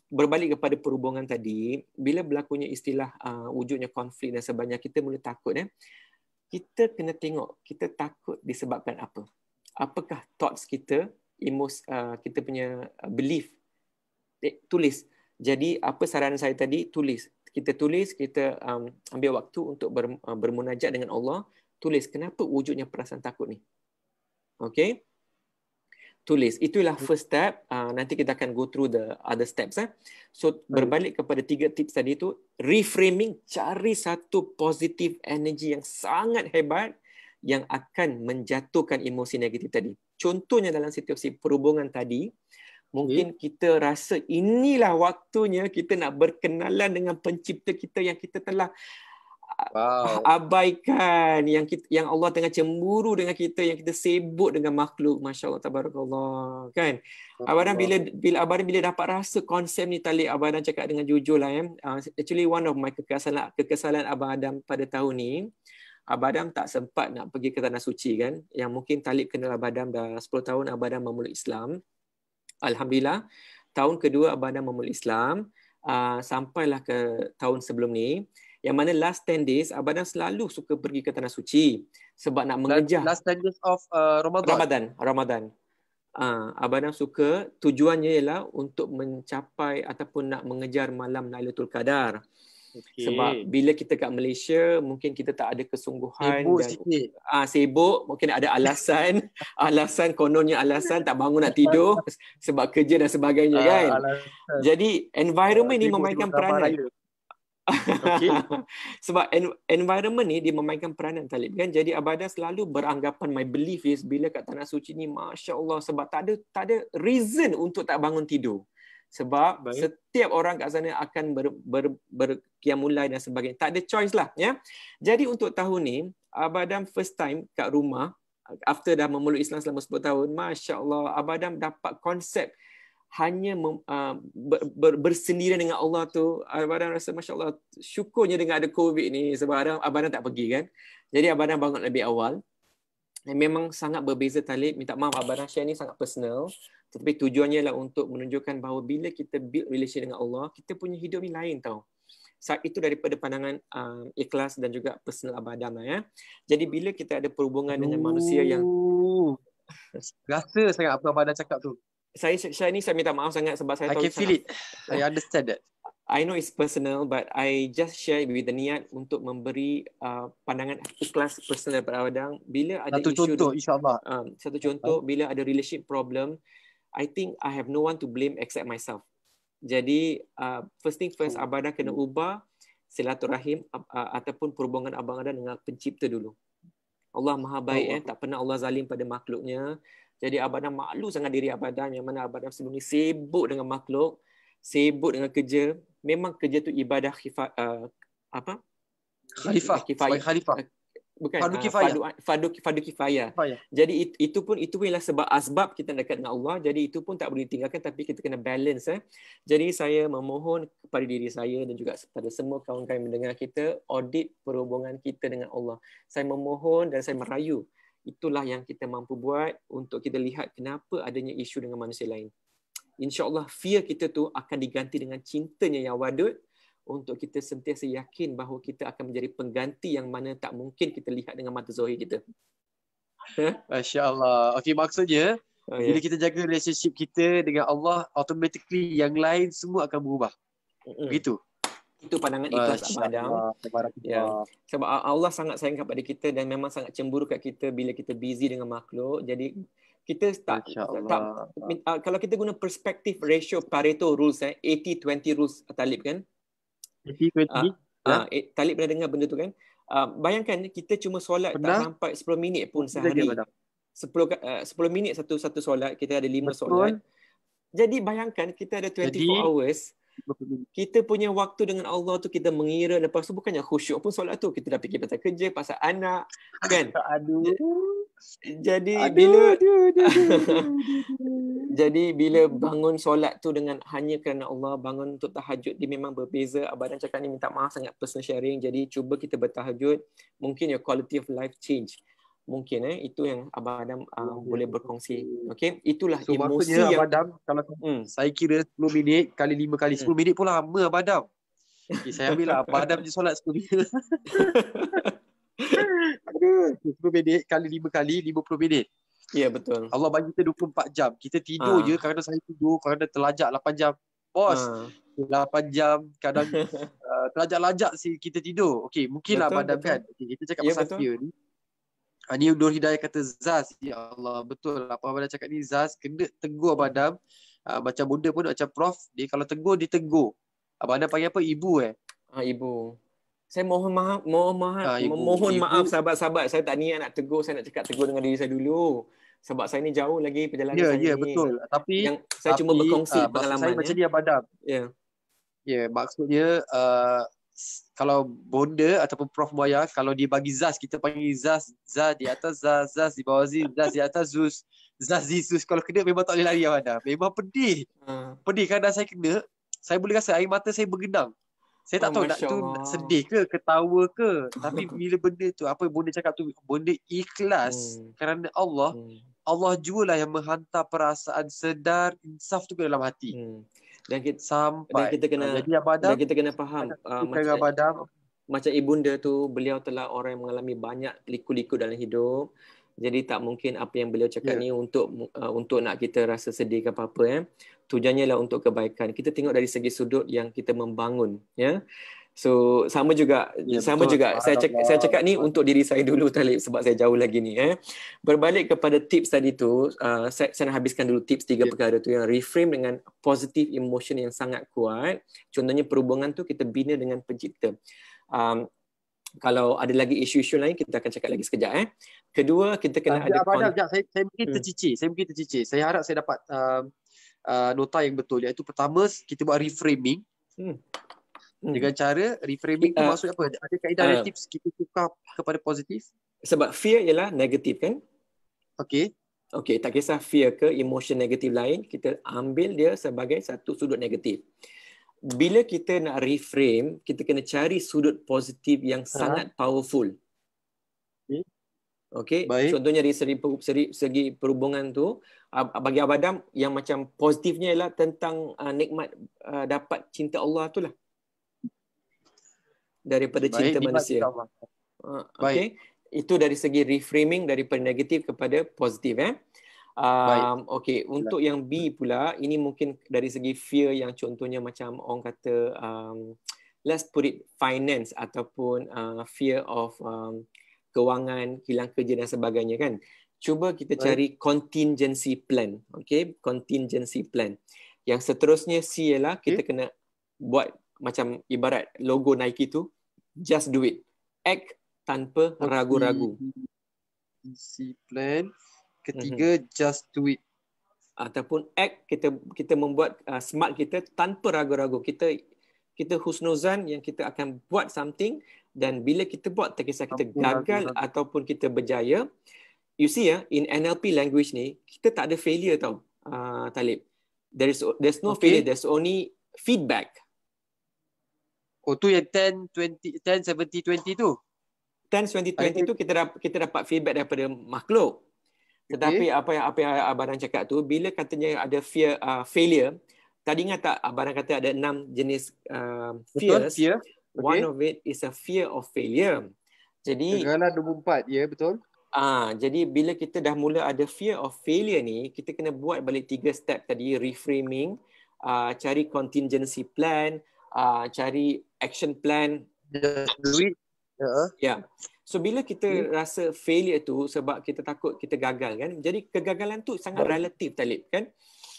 berbalik kepada perhubungan tadi, bila berlakunya istilah wujudnya konflik dan sebagainya, kita mula takut. Kita kena tengok kita takut disebabkan apa. Apakah thoughts kita, kita punya belief. Tulis. Jadi apa saran saya tadi, tulis. Kita tulis, kita ambil waktu untuk bermunajat dengan Allah. Tulis, kenapa wujudnya perasaan takut ni? Okay? Tulis. Itulah first step. Nanti kita akan go through the other steps. So, berbalik kepada 3 tips tadi tu, reframing, cari satu positive energy yang sangat hebat yang akan menjatuhkan emosi negatif tadi. Contohnya dalam situasi perhubungan tadi, mungkin kita rasa inilah waktunya kita nak berkenalan dengan pencipta kita yang kita telah abaikan, yang Allah tengah cemburu dengan kita, yang kita sibuk dengan makhluk. Masya-Allah, tabarakallah, kan? Abang Adam bila dapat rasa konsep ni, Talib, Abang Adam cakap dengan jujur lah. Actually one of my kekesalan Abang Adam pada tahun ni, Abang Adam tak sempat nak pergi ke Tanah Suci, kan? Yang mungkin Talib kenal Abang Adam dah 10 tahun Abang Adam memeluk Islam. Alhamdulillah, tahun kedua Abang Adam memeluk Islam, sampailah ke tahun sebelum ni, yang mana last 10 days Abang Adam selalu suka pergi ke Tanah Suci sebab nak mengejar last 10 days of Ramadan. Abang Adam suka, tujuannya ialah untuk mencapai ataupun nak mengejar malam Lailatul Qadar. Sebab bila kita kat Malaysia, mungkin kita tak ada kesungguhan, sibuk, mungkin ada alasan kononnya alasan tak bangun nak tidur sebab kerja dan sebagainya, kan. Jadi environment ni memainkan peranan. Sebab environment ni dia memainkan peranan, Talib, kan. Jadi Abang Adam selalu beranggapan, my belief is, bila kat Tanah Suci ni, masya-Allah, sebab tak ada reason untuk tak bangun tidur. Sebab setiap orang kat sana akan berqiyamul lail dan sebagainya. Tak ada choice lah, ya. Jadi untuk tahun ni, Abang Adam first time kat rumah, after dah memeluk Islam selama 10 tahun, masya-Allah, Abang Adam dapat konsep hanya bersendirian dengan Allah tu. Abang Adam rasa, masya-Allah, syukurnya dengan ada COVID ni, sebab Abang Adam tak pergi, kan. Jadi Abang Adam bangun lebih awal. Memang sangat berbeza, Talib. Minta maaf, Abang Adam share ni sangat personal. Tetapi tujuannya ialah untuk menunjukkan bahawa bila kita build relation dengan Allah, kita punya hidup ni lain, tau. Saat itu daripada pandangan ikhlas dan juga personal Abang Adam lah, ya. Jadi bila kita ada perhubungan dengan manusia yang rasa sangat apa Abang Adam cakap tu. Saya minta maaf sangat sebab saya tahu. I can feel it. I understand that. I know it's personal, but I just share with the niat untuk memberi pandangan ikhlas personal daripada Abang Adam. Bila ada satu contoh, insyaAllah. Satu contoh, bila ada relationship problem, I think I have no one to blame except myself. Jadi first thing first, Abang Adam kena ubah silaturahim ataupun perhubungan Abang Adam dengan pencipta dulu. Allah Maha baik, tak pernah Allah zalim pada makhluknya. Jadi Abang Adam maklum sangat diri Abang Adam, yang mana Abang Adam sebelum ni sibuk dengan makhluk, sibuk dengan kerja. Memang kerja tu ibadah khalifah. Bukan, Fardu kifayah. fardu kifayah. Kifayah. Jadi itu pun ialah sebab asbab kita dekat dengan Allah. Jadi itu pun tak boleh ditinggalkan, tapi kita kena balance. Jadi saya memohon kepada diri saya dan juga kepada semua kawan-kawan mendengar kita, audit perhubungan kita dengan Allah. Saya memohon dan saya merayu. Itulah yang kita mampu buat untuk kita lihat kenapa adanya isu dengan manusia lain. InsyaAllah fear kita tu akan diganti dengan cintanya yang wadud, untuk kita sentiasa yakin bahawa kita akan menjadi pengganti yang mana tak mungkin kita lihat dengan mata zahir kita. Masya Allah. Okey, maksudnya bila Yeah. kita jaga relationship kita dengan Allah, automatically yang lain semua akan berubah. Begitu. Itu pandangan ikhlas Abang Adam. Ya. Sebab Allah sangat sayang kepada kita dan memang sangat cemburu kat kita bila kita busy dengan makhluk. Jadi kita tak kalau kita guna perspektif ratio Pareto rules 80-20 rules Talib kan? 80-20. Talib pernah dengar benda tu kan? Bayangkan kita cuma solat tak sampai 10 minit pun sehari. 10 minit satu solat, kita ada 5 solat. Jadi bayangkan kita ada 24 hours. Kita punya waktu dengan Allah tu kita mengira, lepas tu bukannya khusyuk pun solat tu, kita dah fikir pasal kerja, pasal anak kan. Jadi bila bangun solat tu dengan hanya kerana Allah, bangun untuk tahajud, dia memang berbeza. Abang cakap ni minta maaf sangat personal sharing. Jadi cuba kita bertahajud, mungkin your quality of life change. Mungkin itu yang Abang Adam boleh berkongsi. Okey, itulah so, emosi yang yang Abang Adam, kalau saya kira 10 minit kali 5 kali 10 minit pun lama Abang Adam. Okay, saya ambil lah Abang Adam je solat 10 minit. 10 minit kali 5 kali 50 minit. Ya, betul. Allah bagi kita 24 jam. Kita tidur je kerana saya tidur, kerana terlajak 8 jam. Bos, 8 jam kadang terlajak-lajak kita tidur. Okey, mungkinlah Abang Adam kan. Okay, kita cakap pasal fear ni. Ni Nur Hidayah kata Zaz, ya Allah, betul apa Abang cakap ni Zaz, kena tegur Abang Adam. Macam bunda pun macam Prof, dia kalau tegur, dia tegur. Abang Adam panggil apa? Ibu Ibu. Saya mohon maaf sahabat-sahabat. Saya tak niat nak tegur, saya nak cakap tegur dengan diri saya dulu. Sebab saya ni jauh lagi perjalanan saya ni. Ya, betul. Tapi saya cuma berkongsi pengalaman. Saya macam ni Abang Adam. Ya, maksudnya kalau bonda ataupun Prof Buaya, kalau dia bagi Zaz, kita panggil Zaz. Zaz di atas Zaz, Zaz di bawah Zaz di atas Zuz. Zaz di Zuz. Kalau kena memang tak boleh lari Abang Adam. Memang pedih. Pedih kadang saya kena, saya boleh rasa air mata saya bergenang. Saya tak tahu nak tu sedih ke, ketawa ke. Tapi bila benda tu, apa bonda cakap tu, bonda ikhlas kerana Allah. Allah jualah yang menghantar perasaan sedar, insaf tu ke dalam hati. Dan kita kena, jadi Abang Adam, dan kita kena faham macam ibunda tu, beliau telah orang yang mengalami banyak liku-liku dalam hidup. Jadi tak mungkin apa yang beliau cakap ni untuk nak kita rasa sedih ke apa-apa. Tujuannya lah untuk kebaikan. Kita tengok dari segi sudut yang kita membangun, ya. So sama juga saya cakap ni untuk diri saya dulu Talib, sebab saya jauh lagi ni. Berbalik kepada tips tadi tu, saya nak habiskan dulu tips 3 perkara tu, yang reframe dengan positive emotion yang sangat kuat. Contohnya perhubungan tu kita bina dengan pencipta. Kalau ada lagi isu-isu lain kita akan cakap lagi sekejap. Kedua, kita kena ada saya mungkin tercicir. Saya harap saya dapat nota yang betul, iaitu pertama kita buat reframing. Dengan cara reframing tu maksudnya apa? Ada kaedah dan tips kita tukar kepada positif? Sebab fear ialah negatif kan? Okey, tak kisah fear ke emotion negatif lain, kita ambil dia sebagai satu sudut negatif. Bila kita nak reframe, kita kena cari sudut positif yang sangat powerful. Okey, contohnya dari segi perhubungan tu, bagi Abang Adam yang macam positifnya ialah tentang nikmat dapat cinta Allah tu lah, daripada cinta manusia. Okey, itu dari segi reframing daripada negatif kepada positif. Okey, untuk yang B pula, ini mungkin dari segi fear yang contohnya macam orang kata let's put it finance ataupun fear of kewangan, hilang kerja dan sebagainya kan. Cuba kita cari contingency plan. Okey, contingency plan. Yang seterusnya C ialah kita kena buat macam ibarat logo Nike tu, just do it. Act tanpa ragu-ragu. Contingency plan. Ketiga, just do it. Ataupun act, kita membuat smart kita tanpa ragu-ragu. Kita husnuzan yang kita akan buat something Dan bila kita buat, tak kisah kita Ampun, gagal ampun. ataupun kita berjaya, you see in NLP language ni, kita tak ada failure tau, Talib. There's no failure, there's only feedback. Oh, tu yang 10, 20, 10, 70, 20 tu. 10-20-20 tu kita dapat feedback daripada makhluk. Tetapi apa yang Abang cakap tu, bila katanya ada fear, failure, tadi ingat tak Abang kata ada 6 jenis fears. Betul, fear. One of it is a fear of failure. Jadi Kegagalan nombor 4, ya, betul. Jadi bila kita dah mula ada fear of failure ni, kita kena buat balik 3 step tadi, reframing, cari contingency plan, cari action plan. Just do it. Ya. So bila kita rasa failure tu sebab kita takut kita gagal kan. Jadi kegagalan tu sangat relatif, Talib, kan?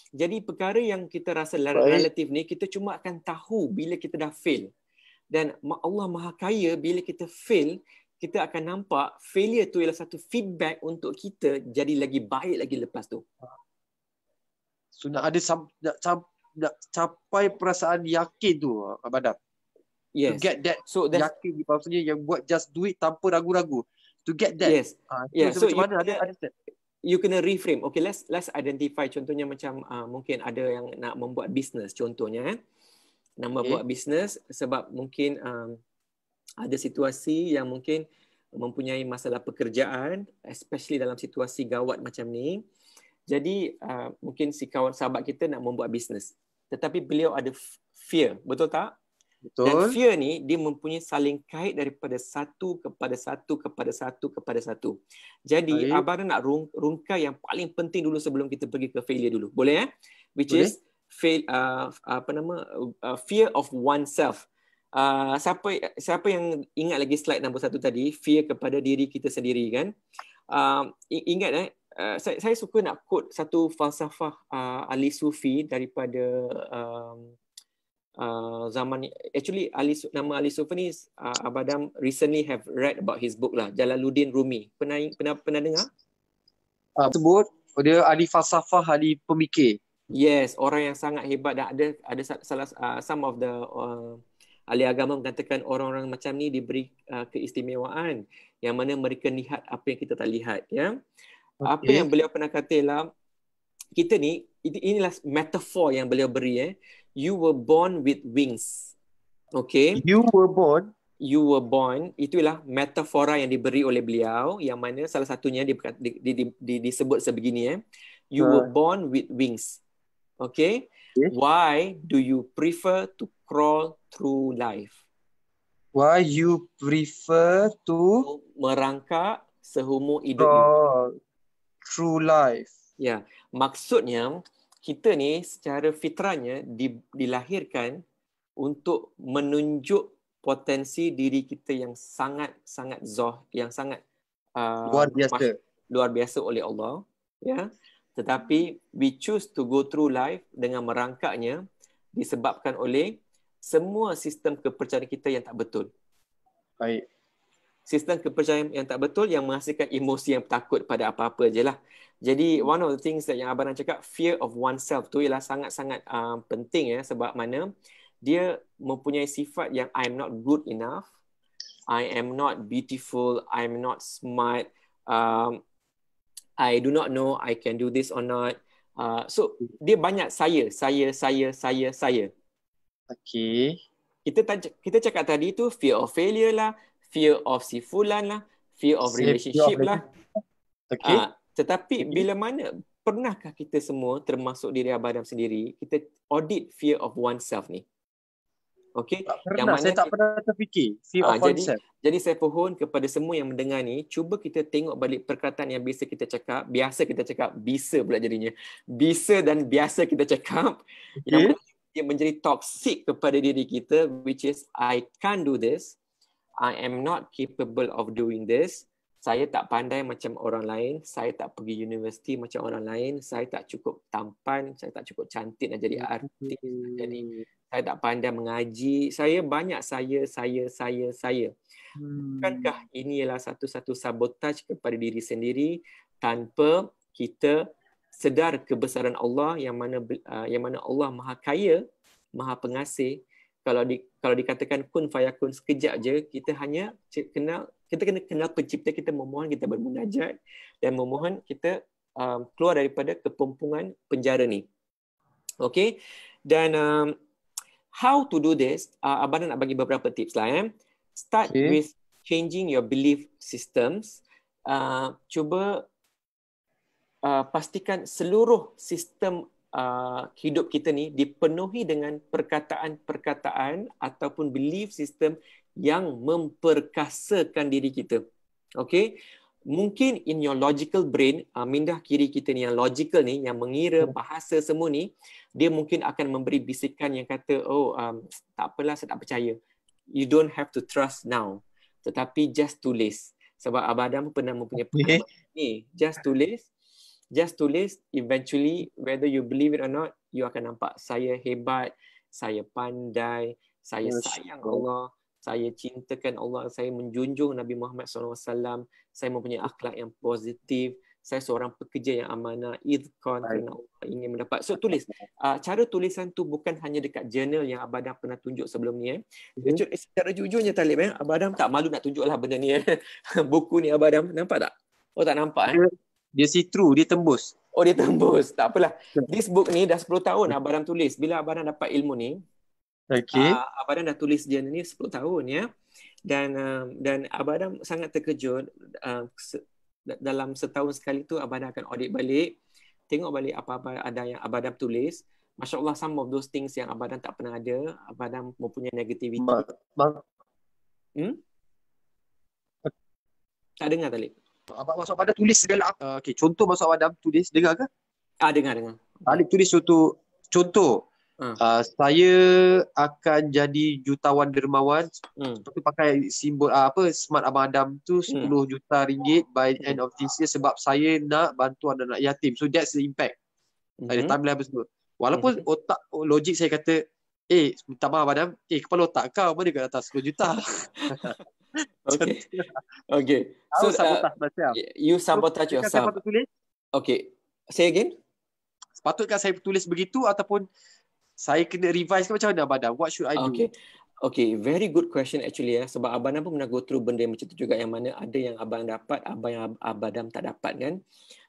Jadi perkara yang kita rasa relatif ni, kita cuma akan tahu bila kita dah fail. Dan Allah Maha Kaya, bila kita fail, kita akan nampak failure tu ialah satu feedback untuk kita jadi lagi baik lagi lepas tu. So nak ada nak capai perasaan yakin tu, Abang Adam. Yes. To get that, so yakin maksudnya yang buat just do it tanpa ragu-ragu. To get that. Yes. So macam mana ada step? You kena reframe. Okay, let's identify contohnya macam mungkin ada yang nak membuat bisnes contohnya nak membuat bisnes sebab mungkin ada situasi yang mungkin mempunyai masalah pekerjaan, especially dalam situasi gawat macam ni. Jadi mungkin si kawan sahabat kita nak membuat bisnes, tetapi beliau ada fear, betul tak? Betul. Dan fear ni dia mempunyai saling kait daripada satu kepada satu kepada satu kepada satu. Jadi Abang nak rungkai yang paling penting dulu sebelum kita pergi ke failure dulu. Boleh Which is fear of oneself. Siapa yang ingat lagi slide nombor 1 tadi, fear kepada diri kita sendiri kan? Ingat saya suka nak quote satu falsafah ahli sufi daripada zaman ni. Actually nama ahli sufi ni Abadam recently have read about his book lah, Jalaluddin Rumi. Pernah dengar? Sebut dia ahli falsafah, ahli pemikir. Yes, orang yang sangat hebat. Dan ada salah some of the ahli agama mengatakan orang-orang macam ni diberi keistimewaan yang mana mereka lihat apa yang kita tak lihat, ya. Apa yang beliau pernah kata ialah kita ni, inilah metafor yang beliau beri. You were born with wings. Okay. You were born. Itulah metafora yang diberi oleh beliau, yang mana salah satunya disebut sebegini. You were born with wings. Okay. Why do you prefer to crawl through life? Why you prefer to merangkak seumur hidup you through life? Ya, maksudnya kita ni secara fitrahnya dilahirkan untuk menunjuk potensi diri kita yang sangat yang sangat luar biasa oleh Allah, ya. Tetapi we choose to go through life dengan merangkaknya disebabkan oleh semua sistem kepercayaan kita yang tak betul. Baik. Sistem kepercayaan yang tak betul yang menghasilkan emosi yang takut pada apa-apa je lah. Jadi one of the things yang Abang nak cakap, fear of oneself tu ialah sangat-sangat penting, sebab mana dia mempunyai sifat yang I'm not good enough, I am not beautiful, I'm not smart, I do not know I can do this or not. So dia banyak saya. Okay. Kita cakap tadi tu fear of failure lah, fear of si fulan lah, fear of relationship lah. Okay. Tetapi bila mana, pernahkah kita semua termasuk diri Abang Adam sendiri, kita audit fear of oneself ni? Okay. Saya tak pernah terfikir fear of oneself. Jadi saya pohon kepada semua yang mendengar ni, cuba kita tengok balik perkataan yang biasa kita cakap, bisa dan biasa kita cakap, yang menjadi toxic kepada diri kita, which is I can't do this, I am not capable of doing this, saya tak pandai macam orang lain, saya tak pergi universiti macam orang lain, saya tak cukup tampan, saya tak cukup cantik nak jadi artis, saya tak pandai mengaji, saya banyak saya. Bukankah ini ialah satu-satu sabotaj kepada diri sendiri tanpa kita sedar kebesaran Allah yang mana Allah Maha Kaya, Maha Pengasih, kalau dikatakan kun fayakun sekejap je, kita kena kenal pencipta kita, memohon, kita bermunajat dan memohon kita keluar daripada kepempungan penjara ni. Okay, dan how to do this, Abang nak bagi beberapa tips lah. Start with changing your belief systems. Cuba pastikan seluruh sistem hidup kita ni dipenuhi dengan perkataan-perkataan ataupun belief system yang memperkasakan diri kita. Okay, mungkin in your logical brain, minda kiri kita ni yang logical ni, yang mengira bahasa semua ni, dia mungkin akan memberi bisikan yang kata, tak apalah, saya tak percaya. You don't have to trust now. Tetapi just tulis. Sebab Abang Adam pernah mempunyai pengalaman ni. Just tulis, eventually, whether you believe it or not, you akan nampak saya hebat, saya pandai, saya sayang Allah, saya cintakan Allah, saya menjunjung Nabi Muhammad SAW, saya mempunyai akhlak yang positif, saya seorang pekerja yang amanah, idhqan, kerana Allah ingin mendapat. So tulis. Cara tulisan tu bukan hanya dekat journal yang Abang Adam pernah tunjuk sebelum ni. Secara jujurnya Talib, Abang Adam tak malu nak tunjuklah benda ni. Buku ni Abang Adam, nampak tak? Oh, tak nampak Dia see through, dia tembus. Oh, dia tembus. Tak apalah. This book ni dah 10 tahun Abang Adam tulis. Bila Abang Adam dapat ilmu ni, Abang Adam dah tulis journal ni 10 tahun ya. Dan Abang Adam sangat terkejut. Dalam setahun sekali tu Abang Adam akan audit balik, tengok balik apa-apa ada yang Abang Adam tulis. Masya Allah, some of those things yang Abang Adam tak pernah ada, Abang Adam mempunyai negativity. Tak dengar Talib? Maksud Abang Adam tulis segala apa? Contoh maksud Abang Adam tulis, dengar ke? Dengar. Talib tulis contoh. Saya akan jadi jutawan dermawan. Seperti pakai simbol smart Abang Adam tu 10 juta ringgit by end of this year sebab saya nak bantu anak-anak yatim. So that's the impact. Ada timeline apa semua. Walaupun otak logik saya kata, minta maaf Abang Adam, kepala otak kau mana kat atas 10 juta. Okay. So you sabotage yourself. Okay. Say again. Sepatutkah saya tulis begitu ataupun saya kena revise ke macam mana Abang Adam? What should I do? Okay, very good question actually ya. Sebab Abang Adam pun pernah go through benda macam tu juga, yang mana ada yang Abang dapat, yang Abang Adam tak dapat kan.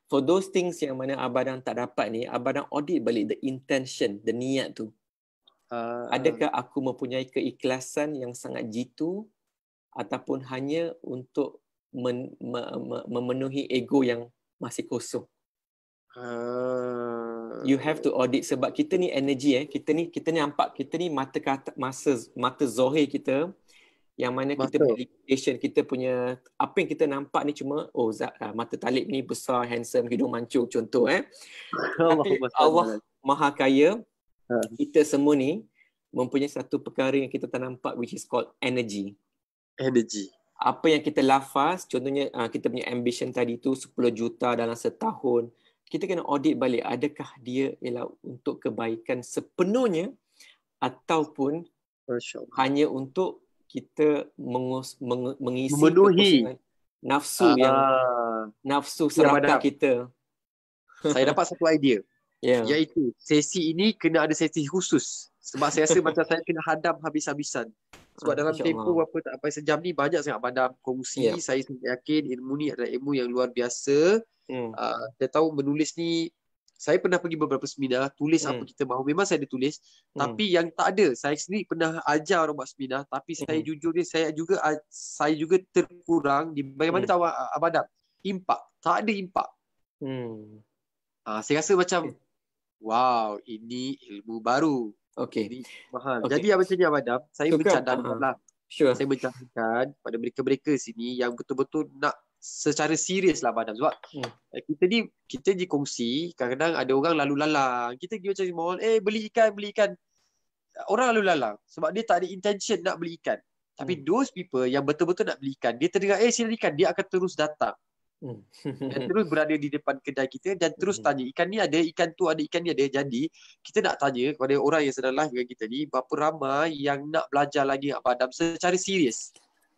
For those things yang mana Abang Adam tak dapat ni, Abang Adam audit balik the intention, the niat tu. Adakah aku mempunyai keikhlasan yang sangat jitu ataupun hanya untuk memenuhi ego yang masih kosong? You have to audit sebab kita ni energy kita ni nampak, kita ni mata zahir kita yang mana kita punya limitation, kita punya apa yang kita nampak ni cuma mata Talib ni besar, handsome, hidung mancung contoh tapi Allah Maha Kaya, kita semua ni mempunyai satu perkara yang kita tak nampak, which is called energy. Apa yang kita lafaz, contohnya kita punya ambition tadi tu 10 juta dalam setahun, kita kena audit balik, adakah dia ialah untuk kebaikan sepenuhnya ataupun hanya untuk kita mengisi kekosongan nafsu nafsu serakah kita. Saya dapat satu idea. Iaitu sesi ini kena ada sesi khusus. Sebab saya rasa macam saya kena hadam habis-habisan. Sebab dalam tempoh berapa tak sampai sejam ni banyak sangat Abang Adam kongsi. Saya yakin ilmu ni adalah ilmu yang luar biasa. Saya tahu menulis ni, saya pernah pergi beberapa seminar, tulis apa kita mahu. Memang saya ada tulis, tapi yang tak ada, saya sendiri pernah ajar orang buat seminar, tapi saya jujur ni saya juga terkurang di bagaimana tahu Abang Adam, impak, tak ada impak. Saya rasa macam wow, ini ilmu baru. Ini mahal. Jadi macam ni Abang Adam, saya bercadangkanlah. Saya bercadangkan pada mereka-mereka sini yang betul-betul nak secara serius lah Abang Adam. Sebab kita ni kongsi, kadang-kadang ada orang lalu lalang. Kita pergi macam mall, beli ikan. Orang lalu lalang sebab dia tak ada intention nak beli ikan. Tapi those people yang betul-betul nak beli ikan, dia terdengar sila ikan, dia akan terus datang. Dan terus berada di depan kedai kita dan terus tanya, ikan ni ada, ikan tu ada, ikan ni ada. Jadi kita nak tanya kepada orang yang sedang live dengan kita ni, berapa ramai yang nak belajar lagi Abang Adam secara serius,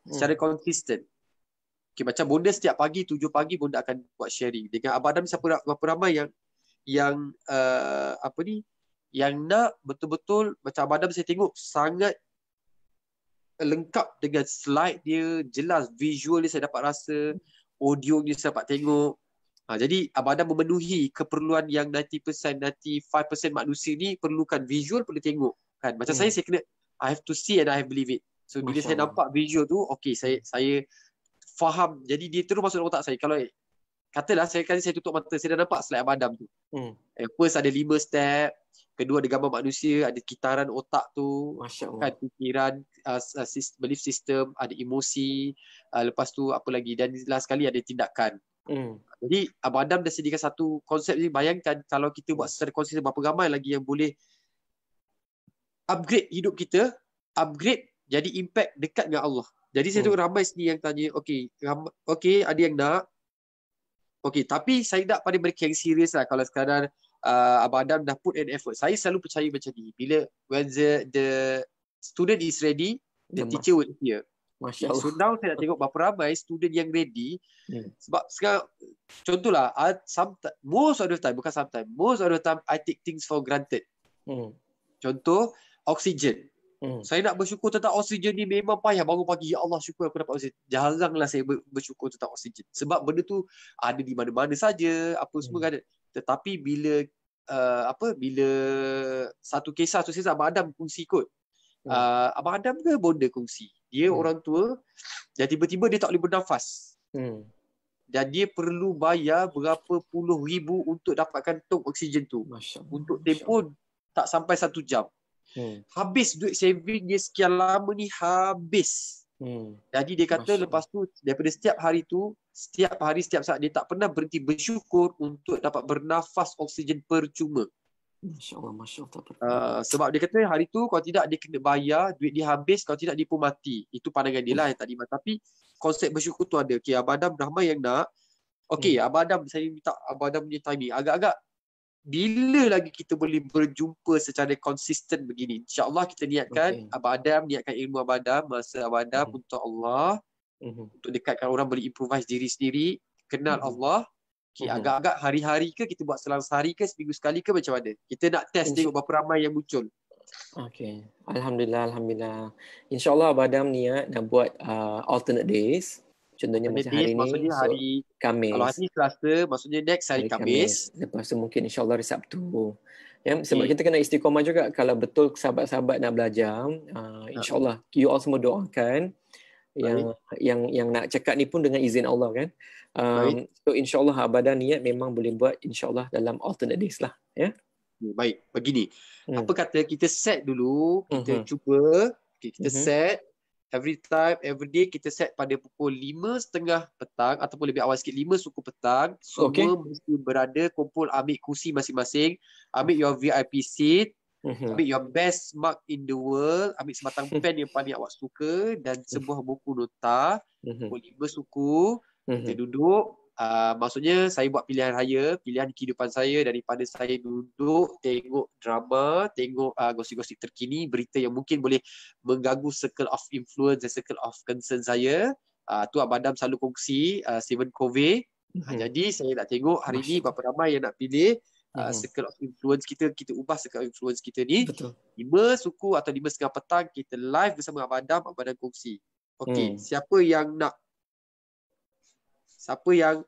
secara konsisten. Macam Bonda setiap pagi 7 pagi Bonda akan buat sharing dengan Abang Adam. Berapa ramai yang yang nak betul-betul macam Abang Adam, saya tengok sangat lengkap dengan slide dia, jelas visual dia saya dapat rasa, audio dia saya dapat tengok. Jadi Abang Adam memenuhi keperluan yang 90%, 95% manusia ni perlukan visual, perlu tengok kan. Macam saya kena, I have to see and I have believe it. So bila saya nampak visual tu, okay, saya faham. Jadi dia terus masuk dalam otak saya. Kalau katalah saya tutup mata, saya dah nampak slide Abang Adam tu. First ada 5 step, kedua ada gambar manusia, ada kitaran otak tu, kan, fikiran, belief system, ada emosi, lepas tu apa lagi, dan last sekali ada tindakan. Jadi Abang Adam dah sediakan satu konsep ni. Bayangkan kalau kita buat secara konsisten, berapa ramai lagi yang boleh upgrade hidup kita, upgrade jadi impact dekat dengan Allah. Jadi saya tengok ramai sini yang tanya, okay, ada yang nak, okay, tapi saya nak pada mereka yang serius lah. Kalau sekadar Abang Adam dah put an effort, saya selalu percaya macam ni, bila when the student is ready, the teacher will appear. Masya Allah. So now saya nak tengok berapa ramai student yang ready. Sebab sekarang, contohlah, most of the time I take things for granted. Contoh, oksigen. Saya nak bersyukur tentang oksigen ni memang payah. Bangun pagi, ya Allah, syukur aku dapat oksigen. Jaranglah saya bersyukur tentang oksigen. Sebab benda tu ada di mana-mana saja, apa semua ada. Tetapi bila bila satu kisah Abang Adam kongsi kot. Abang Adam ke bonda kongsi. Dia orang tua dan tiba-tiba dia tak boleh bernafas. Dan dia perlu bayar berapa puluh ribu untuk dapatkan tong oksigen tu. Untuk tempoh tak sampai 1 jam. Habis duit saving dia sekian lama ni, habis. Jadi dia kata lepas tu, daripada setiap hari, setiap saat, dia tak pernah berhenti bersyukur untuk dapat bernafas oksigen percuma. Masya Allah. Sebab dia kata hari tu kalau tidak dia kena bayar, duit dia habis, kalau tidak dia pun mati. Itu pandangan dia lah yang tak dimat. Tapi konsep bersyukur tu ada. Okay, Abang Adam ramai yang nak. Okay, Abang Adam, saya minta Abang Adam punya timing. Agak-agak bila lagi kita boleh berjumpa secara konsisten begini? InsyaAllah kita niatkan, Abang Adam niatkan ilmu Abang Adam, masa Abang Adam untuk Allah, untuk dekatkan orang, boleh improvise diri sendiri, kenal Allah. Okay, agak-agak hari-hari ke kita buat selang sehari ke, seminggu sekali ke, macam mana? Kita nak test tengok berapa ramai yang muncul. Okay. Alhamdulillah. InsyaAllah Abang Adam niat nak buat alternate days. Contohnya macam hari ni, maksudnya hari Khamis. Kalau hari ni Selasa, maksudnya next hari Khamis. Lepas tu mungkin insyaAllah hari Sabtu. Ya, sebab kita kena istiqamah juga. Kalau betul sahabat-sahabat nak belajar, insyaAllah you all semua doakan. Yang nak cakap ni pun dengan izin Allah kan. So insyaAllah Abang Adam niat memang boleh buat insyaAllah dalam alternate days lah. Ya? Baik, begini. Apa kata kita set dulu, kita cuba, kita set. Every time, every day kita set pada pukul 5:30 petang ataupun lebih awal sikit, 5 suku petang. Semua mesti berada, kumpul, ambil kursi masing-masing, ambil your VIP seat, ambil your best mark in the world, ambil sebatang pen yang paling awak suka dan sebuah buku nota. Pukul 5 suku, kita duduk. Maksudnya saya buat pilihan raya, pilihan kehidupan saya, daripada saya duduk tengok drama, tengok gosip-gosip terkini, berita yang mungkin boleh mengganggu circle of influence dan circle of concern saya. Tu Abang Adam selalu kongsi, Stephen Covey. Jadi saya nak tengok hari ni berapa ramai yang nak pilih circle of influence kita ubah circle of influence kita ni. 5 suku atau 5:30 petang kita live bersama Abang Adam kongsi. Okey, siapa yang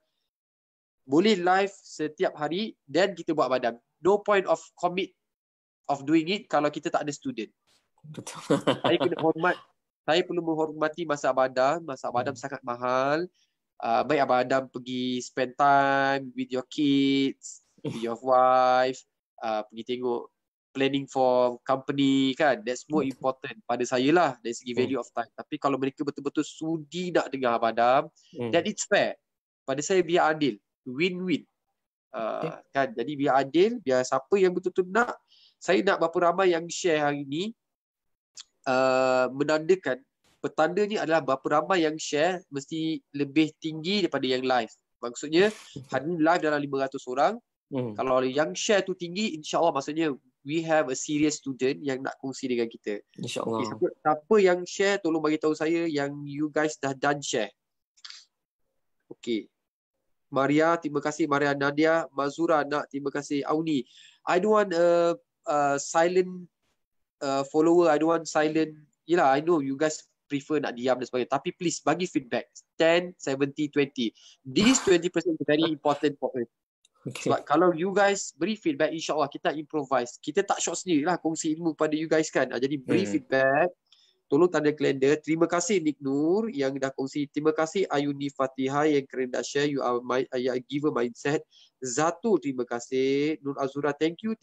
boleh live setiap hari, dan kita buat Abang Adam. No point of commit of doing it kalau kita tak ada student. Betul. Saya perlu menghormati masa Abang Adam. Masa Abang Adam sangat mahal. Baik Abang Adam pergi spend time with your kids, with your wife, pergi tengok planning for company kan. That's more important pada saya lah dari segi value of time. Tapi kalau mereka betul-betul sudi nak dengar Abang Adam, then it's fair. Pada saya biar adil, win-win. Kan, jadi biar adil, biar siapa yang betul-betul nak. Saya nak berapa ramai yang share hari ni, menandakan petanda ni adalah berapa ramai yang share mesti lebih tinggi daripada yang live. Maksudnya hari ni live dalam 500 orang. Kalau yang share tu tinggi, insyaAllah maksudnya we have a serious student yang nak kongsi dengan kita. InsyaAllah. Siapa yang share, tolong bagi tahu saya yang you guys dah done share. Okay. Maria, terima kasih. Maria Nadia. Mazura nak, terima kasih. Auni, I don't want silent follower. I don't want silent. Yelah, I know you guys prefer nak diam dan sebagainya. Tapi please bagi feedback. 10, 70, 20. This 20% is very important for us. Okay. Sebab kalau you guys beri feedback, insyaAllah kita improvise. Kita tak short sendiri lah kongsi ilmu pada you guys kan. Jadi beri feedback. Tolong tanda kalender. Terima kasih Nick Nur yang dah kongsi. Terima kasih Ayuni Fatihah yang keren dah share. You are giver mindset. Zatu, terima kasih. Nur Azura, thank you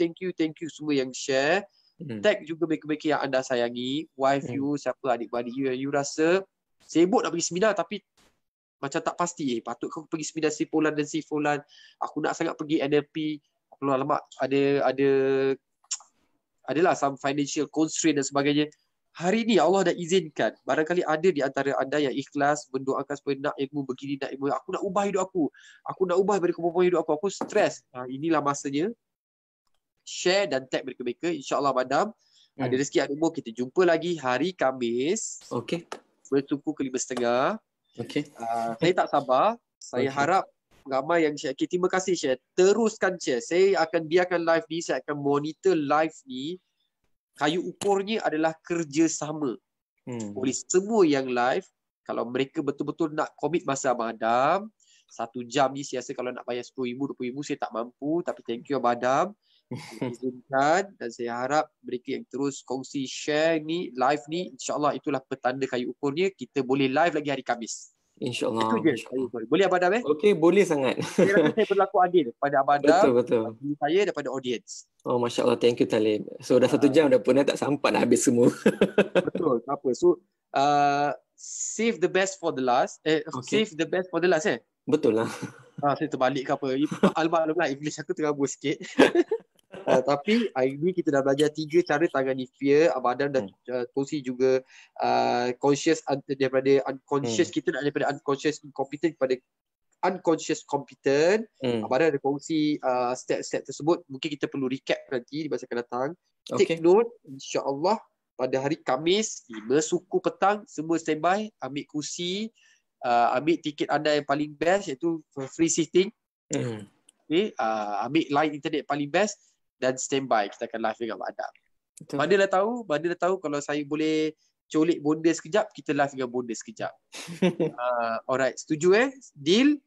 semua yang share. Tag juga mereka-mereka yang anda sayangi. Wife you, siapa adik-adik you yang you rasa sibuk nak pergi seminar tapi macam tak pasti. Patut kau pergi seminar si Fulan dan si Fulan. Aku nak sangat pergi NLP. Alamak, adalah some financial constraint dan sebagainya. Hari ni Allah dah izinkan. Barangkali ada di antara anda yang ikhlas mendoakan supaya nak ilmu begini, nak ilmu. Aku nak ubah hidup aku. Aku nak ubah dari kemampuan hidup aku. Aku stres. Inilah masanya. Share dan tag mereka-mereka. InsyaAllah madam. Ada rezeki ada umur. Kita jumpa lagi hari Khamis. Okay. Bersuku ke 5.30. Okay. Saya tak sabar. Saya harap ramai yang share. Okay, terima kasih share. Teruskan share. Saya akan biarkan live ni. Saya akan monitor live ni. Kayu ukurnya adalah kerjasama oleh semua yang live. Kalau mereka betul-betul nak komit masa Abang Adam, 1 jam ni saya rasa kalau nak bayar RM10,000, RM20,000 saya tak mampu. Tapi thank you Abang Adam. Izinkan dan saya harap mereka yang terus kongsi share ni, live ni, insyaAllah itulah petanda kayu ukurnya. Kita boleh live lagi hari Khamis. InsyaAllah. Itu je. Boleh Abang Adam Okey, boleh sangat. Saya rasa saya berlaku adil pada Abang Adam. Betul. Saya daripada audience. Oh, Masya Allah. Thank you, Talib. So, dah 1 jam dah pun tak sampai nak habis semua. Betul. Tak apa. So, save the best for the last. Save the best for the last Betul lah. Saya terbalik ke apa. Alhamdulillah, English aku terabur sikit. Tapi hari ni kita dah belajar 3 cara tangani fear. Abang Adam dah kongsi juga conscious daripada unconscious. Kita nak daripada unconscious incompetent kepada unconscious competent. Abang Adam ada kongsi step-step tersebut. Mungkin kita perlu recap nanti di masa akan datang. Take note, insyaAllah pada hari Khamis 5 suku petang, semua standby, ambil kursi, ambil tiket anda yang paling best iaitu free seating. Okay, ambil line internet paling best dan standby. Kita akan live dengan Abang Adam. Banda dah tahu kalau saya boleh colik bonda sekejap, kita live dengan bonda sekejap. Alright, setuju Deal?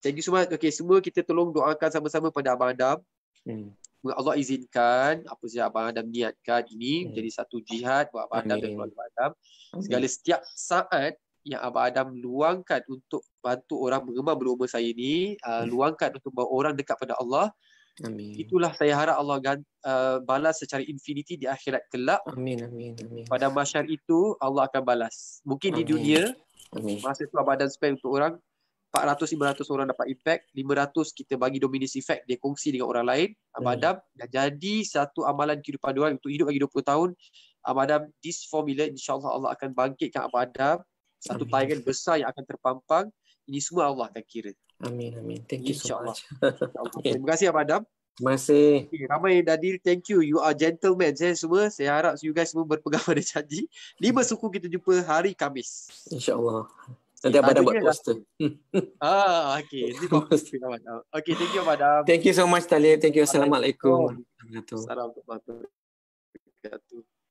Thank you so much. Okay, semua kita tolong doakan sama-sama pada Abang Adam. Allah izinkan apa saja Abang Adam niatkan ini menjadi satu jihad buat Abang Adam dan keluarga Abang Adam. Segala setiap saat yang Abang Adam luangkan untuk bantu orang mengemban berumur saya ni, luangkan untuk bawa orang dekat pada Allah. Amin. Itulah saya harap Allah balas secara infinity di akhirat kelak. Amin. Pada mahsyar itu Allah akan balas. Mungkin di dunia masa tu Abang Adam spend untuk orang 400-500 orang dapat impact, 500 kita bagi dominance effect, dia kongsi dengan orang lain. Abang Adam dah jadi satu amalan kehidupan dia untuk hidup lagi 20 tahun. Abang Adam, this formula insyaAllah Allah akan bangkitkan Abang Adam satu tayangan besar yang akan terpampang. Ini semua Allah akan kira. Amin. Thank you so much. Terima kasih Abang Adam. Terima kasih. Ramai yang dah deal, thank you. You are gentlemen semua. Saya harap you guys semua berpegang pada janji. 5 suku kita jumpa hari Khamis. InsyaAllah. Nanti Abang Adam buat poster. Okay. Okay, thank you Abang Adam. Thank you so much Talib. Thank you. Assalamualaikum. Assalamualaikum warahmatullahi wabarakatuh.